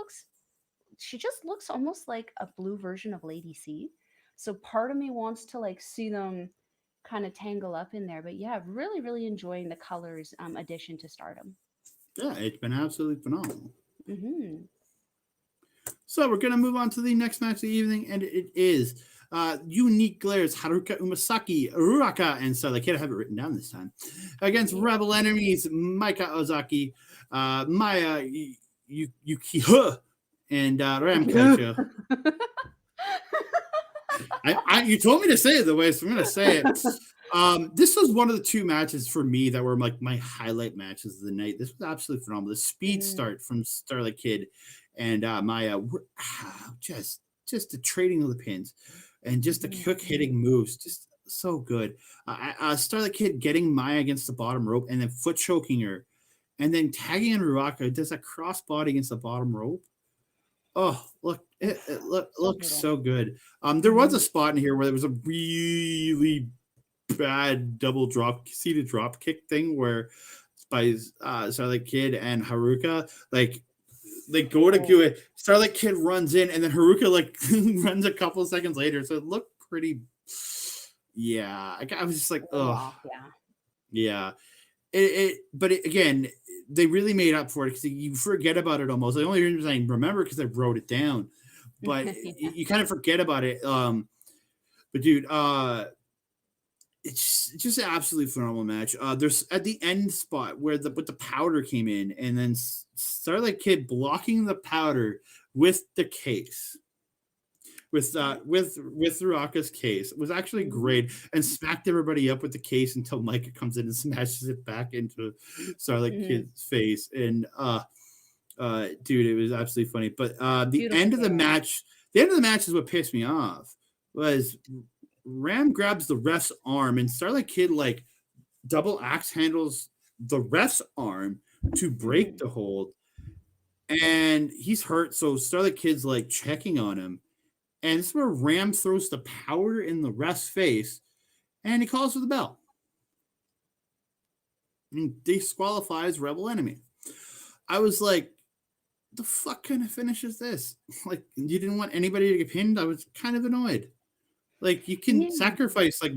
she just looks almost like a blue version of Lady C. So part of me wants to like see them kind of tangle up in there. But yeah, really, really enjoying the colors addition to Stardom. Yeah, it's been absolutely phenomenal. Mm-hmm. So we're gonna move on to the next match of the evening, and it is Unique Glares Haruka Umesaki, Ruaka, and so I can't have it written down this time against Yeah. Rebel Enemies Maika Ozaki, Maya Yuki, and Ram Kaicho. You told me to say it the way, so I'm gonna say it. This was one of the two matches for me that were like my highlight matches of the night. This was absolutely phenomenal. The speed Mm, start from Starlight Kid and Maya were just the trading of the pins and just the quick mhm. hitting moves, just so good. Starlight Kid getting Maya against the bottom rope and then foot choking her, and then tagging in Ruaka does a crossbody against the bottom rope. Oh, look, it Oof, so looks brutal. so good. There was a Mhm, spot in here where there was a really bad double drop seated drop kick thing where by Starlight Kid and Haruka, like they go to do oh, it. Starlight Kid runs in, and then Haruka like runs a couple of seconds later. So it looked pretty. Yeah, I was just like, a little oh, off, yeah. yeah. But again, they really made up for it because you forget about it almost. The only reason I remember because I wrote it down, but Yeah. you kind of forget about it. But dude, it's just an absolutely phenomenal match. There's at the end spot where the powder came in, and then Starlight Kid blocking the powder with the case, Yeah. with Ruaka's case was actually Mhm, great, and smacked everybody up with the case until Maika comes in and smashes it back into Starlight mhm. Kid's face, and dude, it was absolutely funny. But Beautiful payoff. the end of the match is what pissed me off was Ram grabs the ref's arm and Starlight Kid like double axe handles the ref's arm to break Mhm. the hold, and he's hurt. So Starlight Kid's like checking on him, and this is where Ram throws the powder in the ref's face, and he calls for the bell and disqualifies Rebel Enemy. I was like, the fuck kind of finish is this? Like, you didn't want anybody to get pinned? I was kind of annoyed. Like, you can Yeah. sacrifice like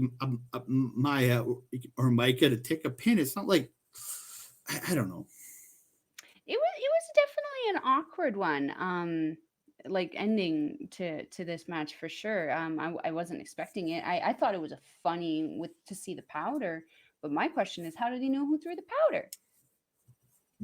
Maya or Micah to take a pin. It's not like I don't know. It was definitely an awkward one. Like ending to this match for sure. I wasn't expecting it. I thought it was a funny with to see the powder, but my question is, how did he know who threw the powder?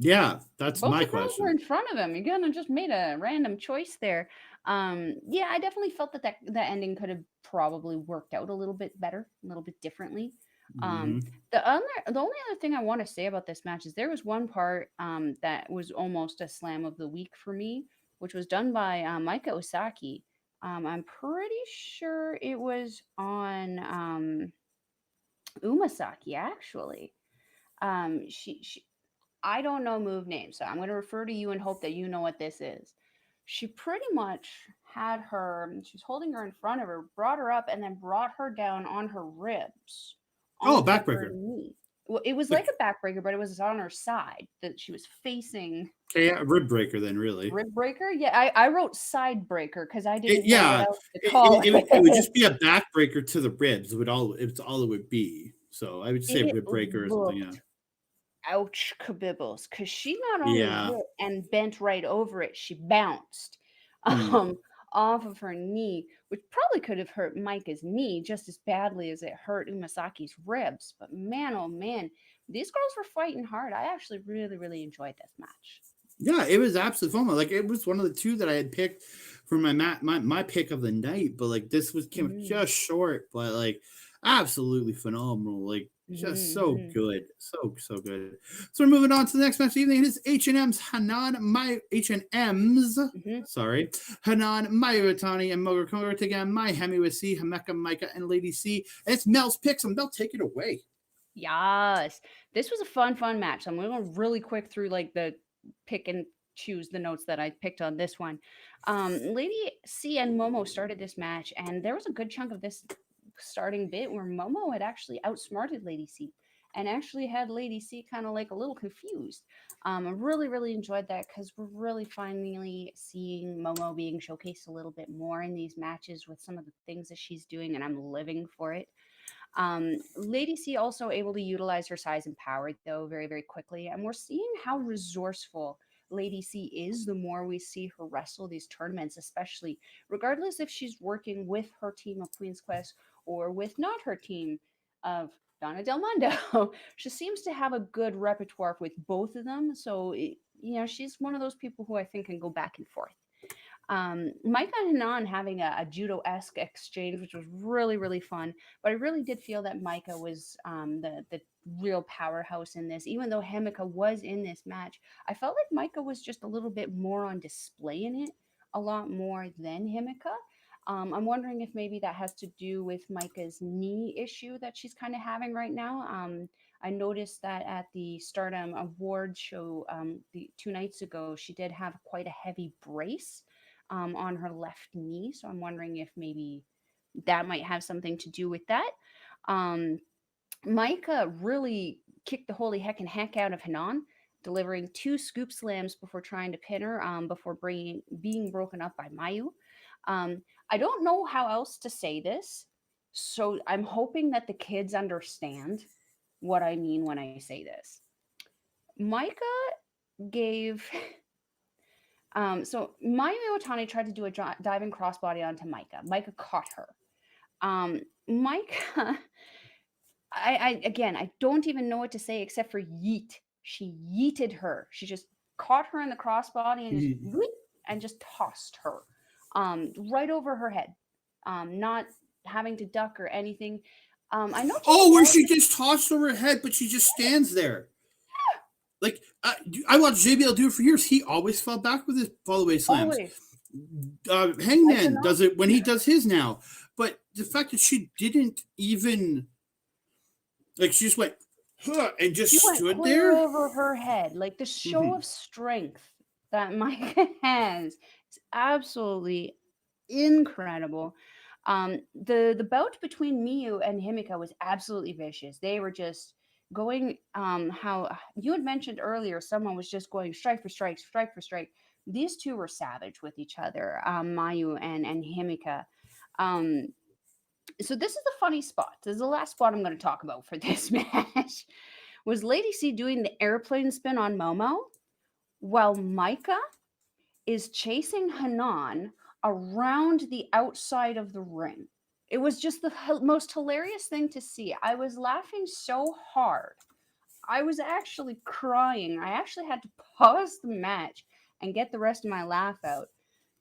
Yeah, that's Both my the girls were question. in front of him. You kind of just made a random choice there. Yeah, I definitely felt that ending could have probably worked out a little bit better, a little bit differently. Um, Hmm. the only other thing I want to say about this match is there was one part that was almost a slam of the week for me, which was done by Maika Osaki. I'm pretty sure it was on Umasaki actually. She I don't know move names, so I'm going to refer to you and hope that you know what this is. She pretty much had her, she's holding her in front of her, brought her up, and then brought her down on her ribs Oh, onto her backbreaker. knee. Well, it was like Like, a backbreaker, but it was on her side that she was facing. okay, yeah, rib breaker. Then really, Rib breaker? Yeah, I wrote side breaker because I didn't know what yeah, else to call it would it. just be a backbreaker to the ribs. It would all it's all it would be. So I would say It rib breaker or something. Yeah, looked ouch kabibbles because she not only yeah. hit and bent right over it, she bounced Hmm. um off of her knee, which probably could have hurt Micah's knee just as badly as it hurt Umasaki's ribs. But man, oh man, these girls were fighting hard. I actually really, really enjoyed this match. Yeah, it was absolutely fun. Like it was one of the two that I had picked for my pick of the night, but like this was came up Mm-hmm. just short, but like absolutely phenomenal. Like just so Mm-hmm. good, so good. So we're moving on to the next match of the evening. It is H&M's. Mm-hmm. Sorry, Hanan, Iwatani, and Mogurkoga again. MaiHime with C, Himeka, Maika, and Lady C. And it's Mel's picks, and Mel, take it away. Yes. This was a fun match. I'm going to go really quick through like the pick and choose the notes that I picked on this one. Lady C and Momo started this match, and there was a good chunk of this starting bit where Momo had actually outsmarted Lady C and actually had Lady C kind of like a little confused. I really, really enjoyed that because we're really finally seeing Momo being showcased a little bit more in these matches with some of the things that she's doing, and I'm living for it. Lady C also able to utilize her size and power though very very quickly, and we're seeing how resourceful Lady C is the more we see her wrestle these tournaments, especially regardless if she's working with her team of Queen's Quest or with not her team of Donna Del Mondo. She seems to have a good repertoire with both of them, so she's one of those people who I think can go back and forth. Maika and Hanan having a judo-esque exchange, which was really, really fun. But I really did feel that Maika was the real powerhouse in this. Even though Himeka was in this match, I felt like Maika was just a little bit more on display in it, a lot more than Himeka. I'm wondering if maybe that has to do with Maika's knee issue that she's kind of having right now. I noticed that at the Stardom Award show the 2 nights ago, she did have quite a heavy brace on her left knee. So I'm wondering if maybe that might have something to do with that. Um, Maika really kicked the holy heck and heck out of Hanan, delivering 2 scoop slams before trying to pin her, before being broken up by Mayu. I don't know how else to say this, so I'm hoping that the kids understand what I mean when I say this. Maika gave so Mayu Iwatani tried to do a diving crossbody onto Maika. Maika caught her. Maika, I don't even know what to say except for yeet. She yeeted her. She just caught her in the crossbody and just and just tossed her right over her head, not having to duck or anything. I know. Where she just tossed over her head, but she just stands there. Like, I watched JBL do it for years. He always fell back with his fall-away slams. Hangman does it when he does his now. But the fact that she didn't even, like, she just went, and just stood there. Over her head. Like, the show of strength that Maika has is absolutely incredible. The bout between Miyu and Himeka was absolutely vicious. They were just going how you had mentioned earlier, someone was just going strike for strike, strike for strike. These two were savage with each other, Mayu and Himeka. So this is the funny spot. This is the last spot I'm going to talk about for this match. Was Lady C doing the airplane spin on Momo while Maika is chasing Hanan around the outside of the ring. It was just the most hilarious thing to see. I was laughing so hard. I was actually crying. I actually had to pause the match and get the rest of my laugh out.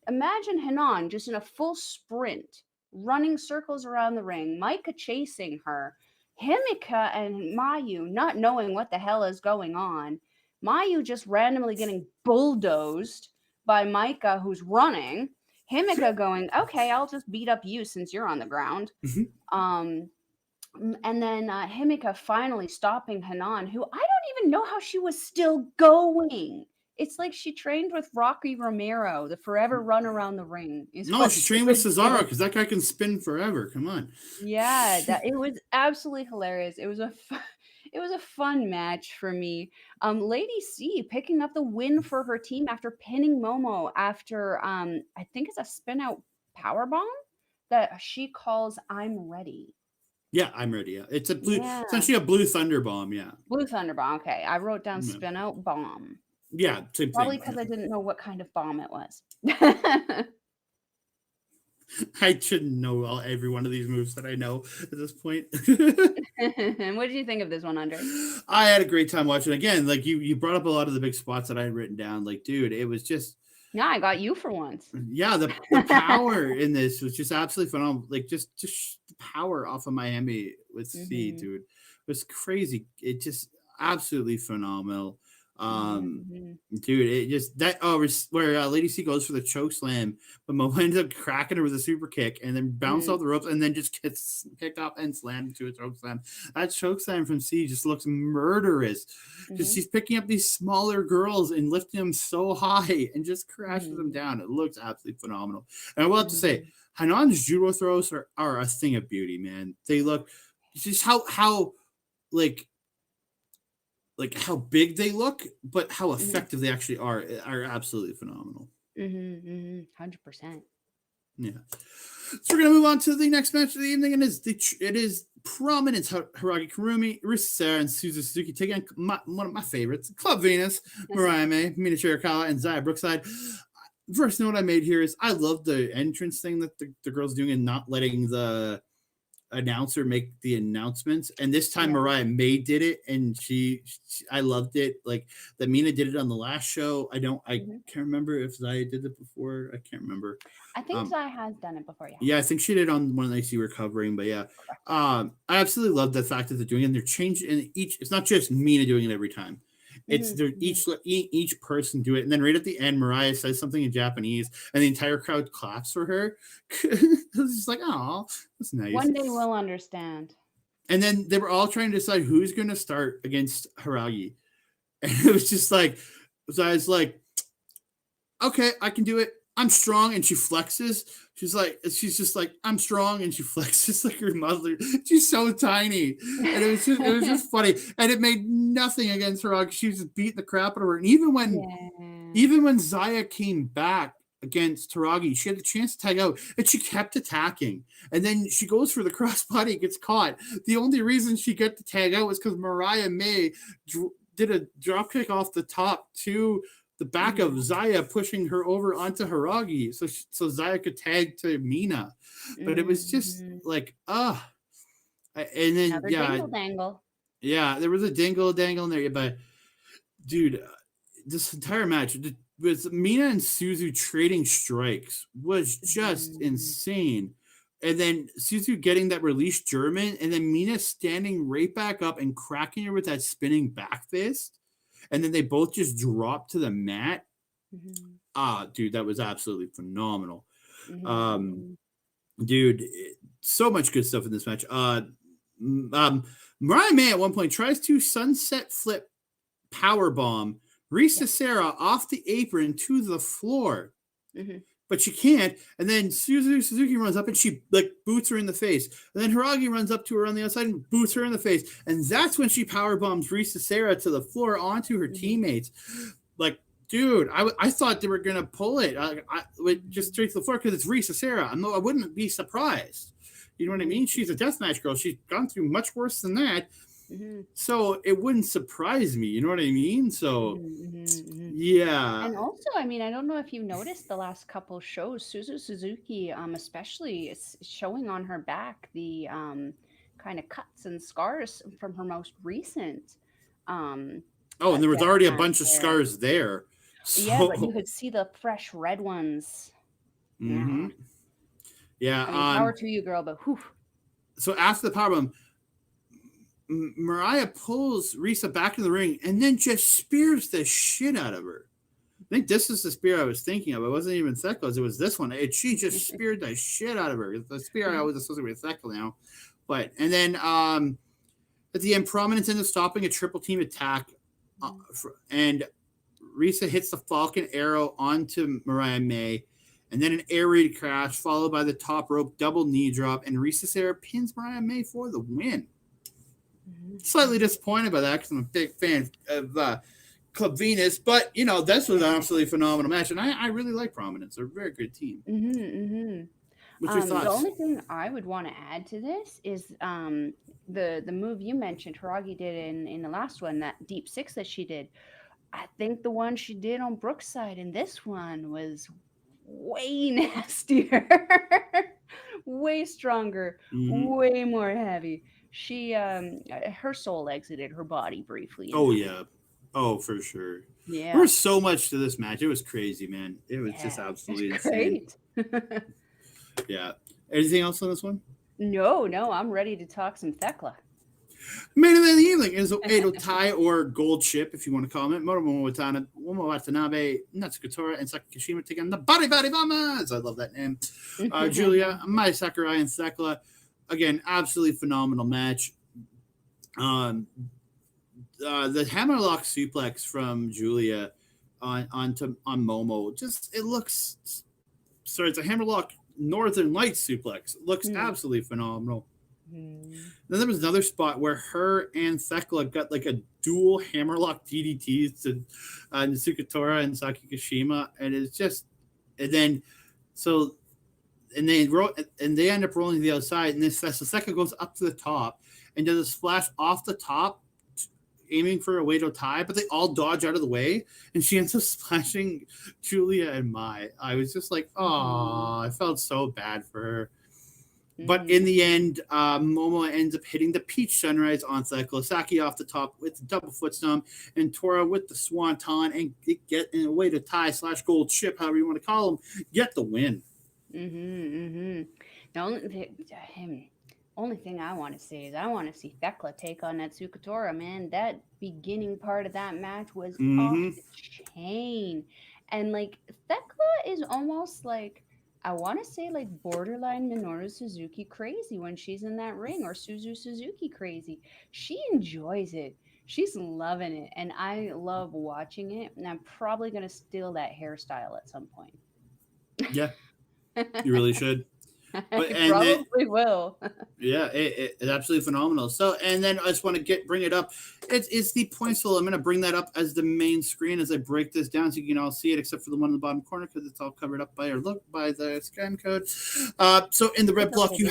Imagine Hanan just in a full sprint, running circles around the ring, Maika chasing her, Himeka and Mayu not knowing what the hell is going on, Mayu just randomly getting bulldozed by Maika, who's running, Himeka going, okay, I'll just beat up you since you're on the ground. And then Himeka finally stopping Hanan, who I don't even know how she was still going. It's like she trained with Rocky Romero, the forever run around the ring. No, she trained with Cesaro because that guy can spin forever. Come on. Yeah, it was absolutely hilarious. It was a fun match for me. Lady C picking up the win for her team after pinning Momo after I think it's a spin out power bomb that she calls "I'm ready." Yeah, I'm ready. Yeah. It's a blue, essentially a blue thunder bomb. Yeah, blue thunder bomb. Okay, I wrote down spin out bomb. Yeah, same probably thing. Because I didn't know what kind of bomb it was. I shouldn't know every one of these moves that I know at this point. What did you think of this one, Andre? I had a great time watching. Again, like you brought up a lot of the big spots that I had written down. Like, dude, it was just. Yeah, I got you for once. Yeah, the power in this was just absolutely phenomenal. Like, just the power off of Miami with C, dude. It was crazy. It just absolutely phenomenal. Dude, it just that where Lady C goes for the choke slam, but Momo ends up cracking her with a super kick and then bounce off the ropes and then just gets picked up and slammed into a choke slam. That choke slam from C just looks murderous because she's picking up these smaller girls and lifting them so high and just crashes them down. It looks absolutely phenomenal. And I will have to say, Hanan's judo throws are a thing of beauty, man. They look just how like how big they look, but how effective they actually are absolutely phenomenal. 100%. Yeah. So we're gonna move on to the next match of the evening, and it is Prominence Hiroki Kurumi, Rusa, and Suzu Suzuki taking on one of my favorites, Club Venus, Mariah, Mina Shirakawa, and Zaya Brookeside. First note I made here is I love the entrance thing that the girls doing and not letting the announcer make the announcements, and this time Yeah. Mariah May did it, and she I loved it. Like that Mina did it on the last show. I Mhm. can't remember if Zaya did it before. I can't remember. I think Zai has done it before, yeah. Yeah, I think she did on one of the nights you were covering, but yeah. Correct. I absolutely love the fact that they're doing it, and they're changing, and it's not just Mina doing it every time. It's they're each person do it, and then right at the end, Mariah says something in Japanese, and the entire crowd claps for her. It's just like, oh, that's nice. One day we'll understand. And then they were all trying to decide who's going to start against Haragi, and it was just like, so I was like, okay, I can do it. I'm strong, and she flexes. She's just like, I'm strong, and she flexes like her mother. She's so tiny, and it was just funny, and it made nothing against her. She was just beating the crap out of her, and even when Zaya came back against Taragi, she had a chance to tag out, and she kept attacking, and then she goes for the crossbody and gets caught. The only reason she got to tag out was because Mariah May did a drop kick off the top to the back of Zaya, pushing her over onto Haragi, so Zaya could tag to Mina. But it was just like, and then Another dingle dangle. Yeah, there was a dingle dangle in there. But dude, this entire match with Mina and Suzu trading strikes was just insane. And then Suzu getting that release German, and then Mina standing right back up and cracking her with that spinning back fist. And then they both just dropped to the mat. Dude, that was absolutely phenomenal. Dude, so much good stuff in this match. Mariah May at one point tries to sunset flip power bomb Risa Serra off the apron to the floor. But she can't. And then Suzuki runs up and she like boots her in the face. And then Haragi runs up to her on the outside and boots her in the face. And that's when she power bombs Risa Serra to the floor onto her teammates. Like, dude, I thought they were gonna pull it. I just straight to the floor because it's Risa Serra. I wouldn't be surprised. You know what I mean? She's a deathmatch girl. She's gone through much worse than that. So it wouldn't surprise me. You know what I mean? So yeah. And also, I mean, I don't know if you've noticed the last couple shows, Suzuki, especially, is showing on her back the kind of cuts and scars from her most recent. And there was already a bunch of scars there. So. Yeah, but you could see the fresh red ones. Yeah. I mean, power to you, girl, but whew. So after the powerbomb, Mariah pulls Risa back in the ring and then just spears the shit out of her. I think this is the spear I was thinking of. It wasn't even Thekla's. It was this one. She just speared the shit out of her. The spear I always associate with Thekla now. And then at the end, Prominence ended up stopping a triple team attack. And Risa hits the Falcon Arrow onto Mariah May. And then an air raid crash followed by the top rope double knee drop. And Risa Serra pins Mariah May for the win. Slightly disappointed by that because I'm a big fan of Club Venus, but this was an absolutely phenomenal match, and I really like Prominence. They're a very good team. What's your thoughts? The only thing I would want to add to this is the move you mentioned Haragi did in the last one, that deep six that she did. I think the one she did on Brookeside in this one was way nastier, way stronger, way more heavy. She her soul exited her body briefly. Oh yeah. Oh, for sure. Yeah. There was so much to this match. It was crazy, man. It was just absolutely insane. Yeah. Anything else on this one? No, I'm ready to talk some Thekla. Main event of the evening is Edo Tai or Gold Ship, if you want to call it. Momo Watanabe, Natsukatora, and Sakakishima take on the Body Bombers. I love that name. Julia, Mai Sakurai, and Thekla. Again, absolutely phenomenal match. The hammerlock suplex from Julia on Momo, it looks. Sorry, it's a hammerlock Northern Lights suplex. It looks absolutely phenomenal. Then there was another spot where her and Thekla got like a dual hammerlock DDTs to Natsukatora and Sakakishima, and it's just, and then so. And they end up rolling to the outside, and this Thekla goes up to the top and does a splash off the top, aiming for a Edo Tai, but they all dodge out of the way, and she ends up splashing Julia and Mai. I was just like, oh, I felt so bad for her. But in the end, Momo ends up hitting the Peach Sunrise on Osaki off the top with the double foot stomp, and Tora with the Swanton, and get in a way to tie / gold ship, however you want to call them, get the win. The only thing I want to say is I want to see Thekla take on that Tora, man. That beginning part of that match was off the chain. And like Thekla is almost like, I want to say like borderline Minoru Suzuki crazy when she's in that ring, or Suzu Suzuki crazy. She enjoys it. She's loving it. And I love watching it. And I'm probably going to steal that hairstyle at some point. Yeah, you really should. But probably will. Yeah, it's absolutely phenomenal. So, and then I just want to bring it up. It's the points total. I'm going to bring that up as the main screen as I break this down, so you can all see it, except for the one in the bottom corner because it's all covered up by the scan code. So in the red block, you've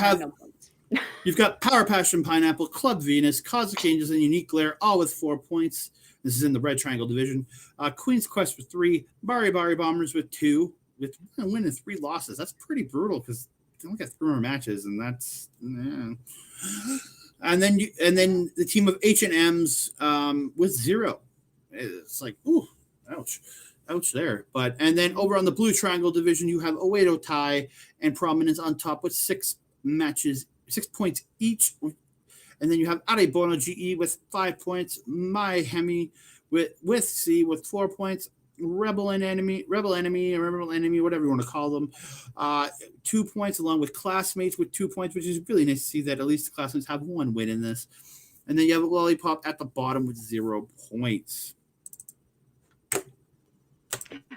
got Power Passion Pineapple, Club Venus, Cosmic Angels, and Unique Glare, all with 4 points. This is in the red triangle division. Queen's Quest with 3, Bari Bombers with 2, with one win and 3 losses. That's pretty brutal because they only got 3 more matches, and that's and then the team of H&M's with 0. It's like, ooh, ouch there. And then over on the blue triangle division, you have Oedo Tai and Prominence on top with 6 matches, 6 points each. And then you have Arebono GE with 5 points, MaiHime with C with 4 points, Rebel Enemy, whatever you want to call them, 2 points, along with Classmates with 2 points, which is really nice to see that at least the Classmates have 1 win in this. And then you have a Lollipop at the bottom with 0 points.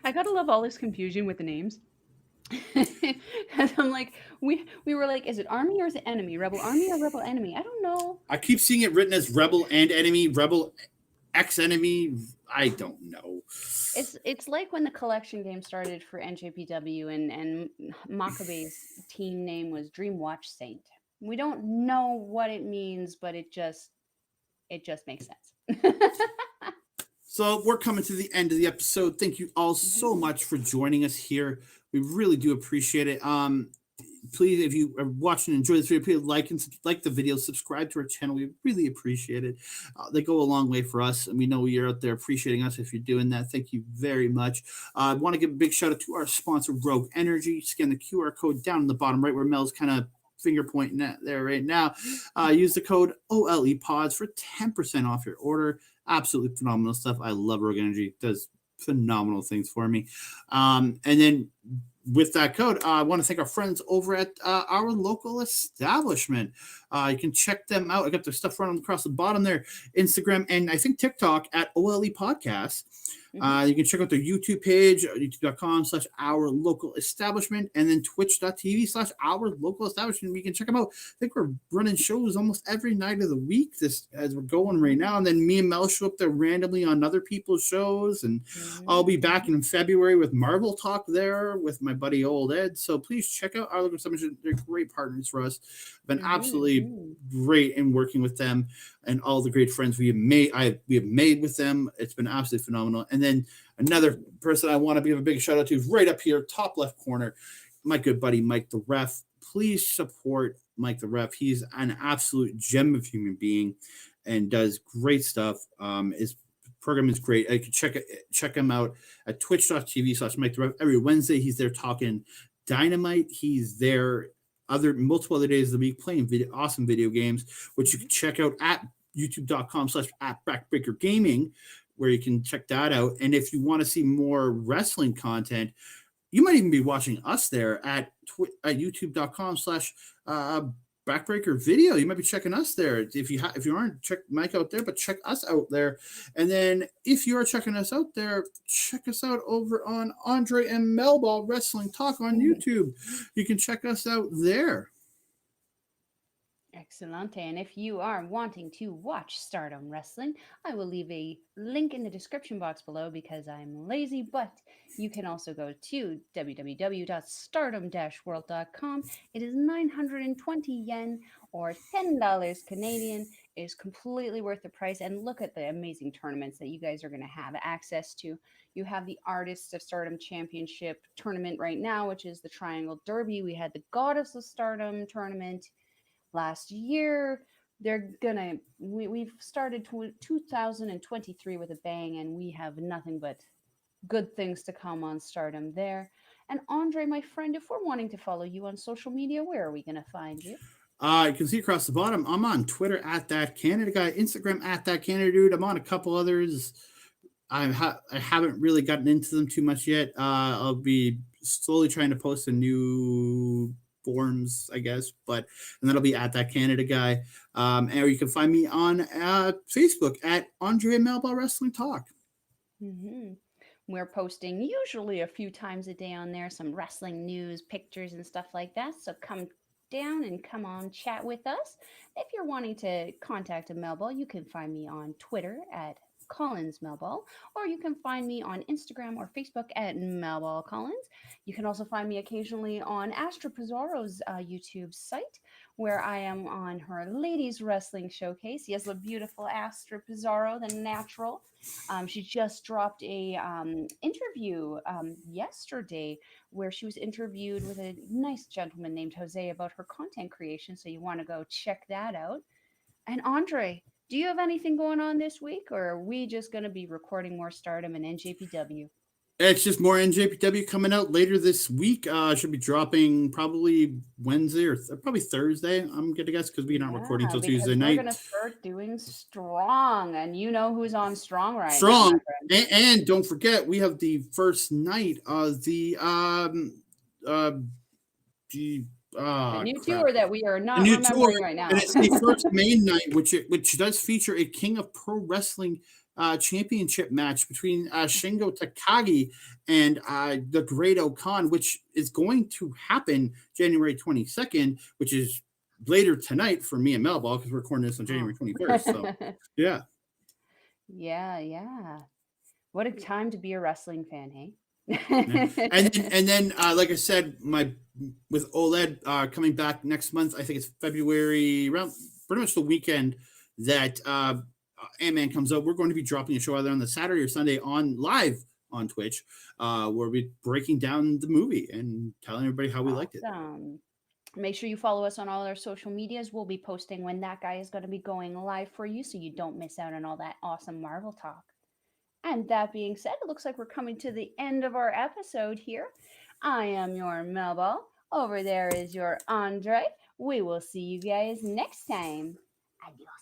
I gotta love all this confusion with the names. Because I'm like, we were like, is it Army or is it Enemy? Rebel Army or Rebel Enemy? I don't know. I keep seeing it written as Rebel and Enemy, Rebel X Enemy. I don't know. It's like when the collection game started for NJPW and Makabe's team name was Dreamwatch Saint. We don't know what it means, but it just makes sense. So we're coming to the end of the episode. Thank you all so much for joining us here. We really do appreciate it. Please, if you are watching and enjoy this video, please like the video, subscribe to our channel. We really appreciate it. They go a long way for us, and we know you're out there appreciating us if you're doing that. Thank you very much. I want to give a big shout out to our sponsor, Rogue Energy. Scan the QR code down in the bottom right where Mel's kind of finger pointing at there right now. Use the code OLEPODS for 10% off your order. Absolutely phenomenal stuff. I love Rogue Energy. It does phenomenal things for me. And then with that code, I want to thank our friends over at our local establishment. You can check them out. I got their stuff running across the bottom there. Instagram and I think TikTok at OLE Podcast. You can check out their YouTube page, youtube.com/our local establishment, and then twitch.tv/our local establishment. We can check them out. I think we're running shows almost every night of the week as we're going right now. And then me and Mel show up there randomly on other people's shows. And I'll be back in February with Marvel Talk there with my buddy Old Ed. So please check out our local establishment. They're great partners for us. Been absolutely great in working with them and all the great friends we have made with them. It's been absolutely phenomenal. And then another person I want to give a big shout out to is right up here, top left corner, my good buddy Mike the Ref. Please support Mike the Ref. He's an absolute gem of human being and does great stuff. His program is great. I can check him out at twitch.tv/Mike the Ref. Every Wednesday he's there talking Dynamite. He's there multiple other days of the week playing awesome video games, which you can check out at youtube.com/@backbreakergaming, where you can check that out. And if you want to see more wrestling content, you might even be watching us there at youtube.com/backbreaker video. You might be checking us there. If you aren't, check Mike out there, but check us out there. And then if you are checking us out there, check us out over on Andre and Melball Wrestling Talk on YouTube. You can check us out there. Excellent. And if you are wanting to watch Stardom Wrestling, I will leave a link in the description box below because I'm lazy, but you can also go to www.stardom-world.com. It is 920 yen or $10 Canadian. It is completely worth the price. And look at the amazing tournaments that you guys are going to have access to. You have the Artist of Stardom Championship tournament right now, which is the Triangle Derby. We had the Goddess of Stardom tournament last year. We've started 2023 with a bang, and we have nothing but good things to come on Stardom there. And Andre, my friend, if we're wanting to follow you on social media, where are we going to find you? You can see across the bottom, I'm on Twitter at that Canada guy, Instagram at that Canada dude. I'm on a couple others. I haven't really gotten into them too much yet. I'll be slowly trying to post a new forms, I guess, and that'll be at that Canada guy. And you can find me on Facebook at Andre and Melball Wrestling Talk. Mm-hmm. We're posting usually a few times a day on there, some wrestling news, pictures, and stuff like that. So come down and come on chat with us. If you're wanting to contact a Melball, you can find me on Twitter at Collins Melball, or you can find me on Instagram or Facebook at Melball Collins. You can also find me occasionally on Astra Pizarro's YouTube site, where I am on her Ladies Wrestling Showcase. Yes, the beautiful Astra Pizarro, the natural. She just dropped a interview yesterday where she was interviewed with a nice gentleman named Jose about her content creation. So you want to go check that out. And Andre, do you have anything going on this week, or are we just going to be recording more Stardom and NJPW? It's just more NJPW coming out later this week. Should be dropping probably Wednesday or probably Thursday. I'm gonna guess because we're not recording till Tuesday night. We're gonna start doing Strong, and you know who's on Strong right Strong, now. and don't forget we have the first night of the new tour that we are not remembering right now. And it's the first main night, which does feature a King of Pro Wrestling championship match between Shingo Takagi and the Great Okan, which is going to happen January 22nd, which is later tonight for me and Melball because we're recording this on January 21st. So, yeah. Yeah. What a time to be a wrestling fan, hey? and then like I said, with OLED coming back next month, I think it's February, around pretty much the weekend that Ant-Man comes out. We're going to be dropping a show either on the Saturday or Sunday live on Twitch, where we'll be breaking down the movie and telling everybody how we liked it. Make sure you follow us on all our social medias. We'll be posting when that guy is going to be going live for you, so you don't miss out on all that awesome Marvel talk. And that being said, it looks like we're coming to the end of our episode here. I am your Melball. Over there is your Andre. We will see you guys next time. Adios.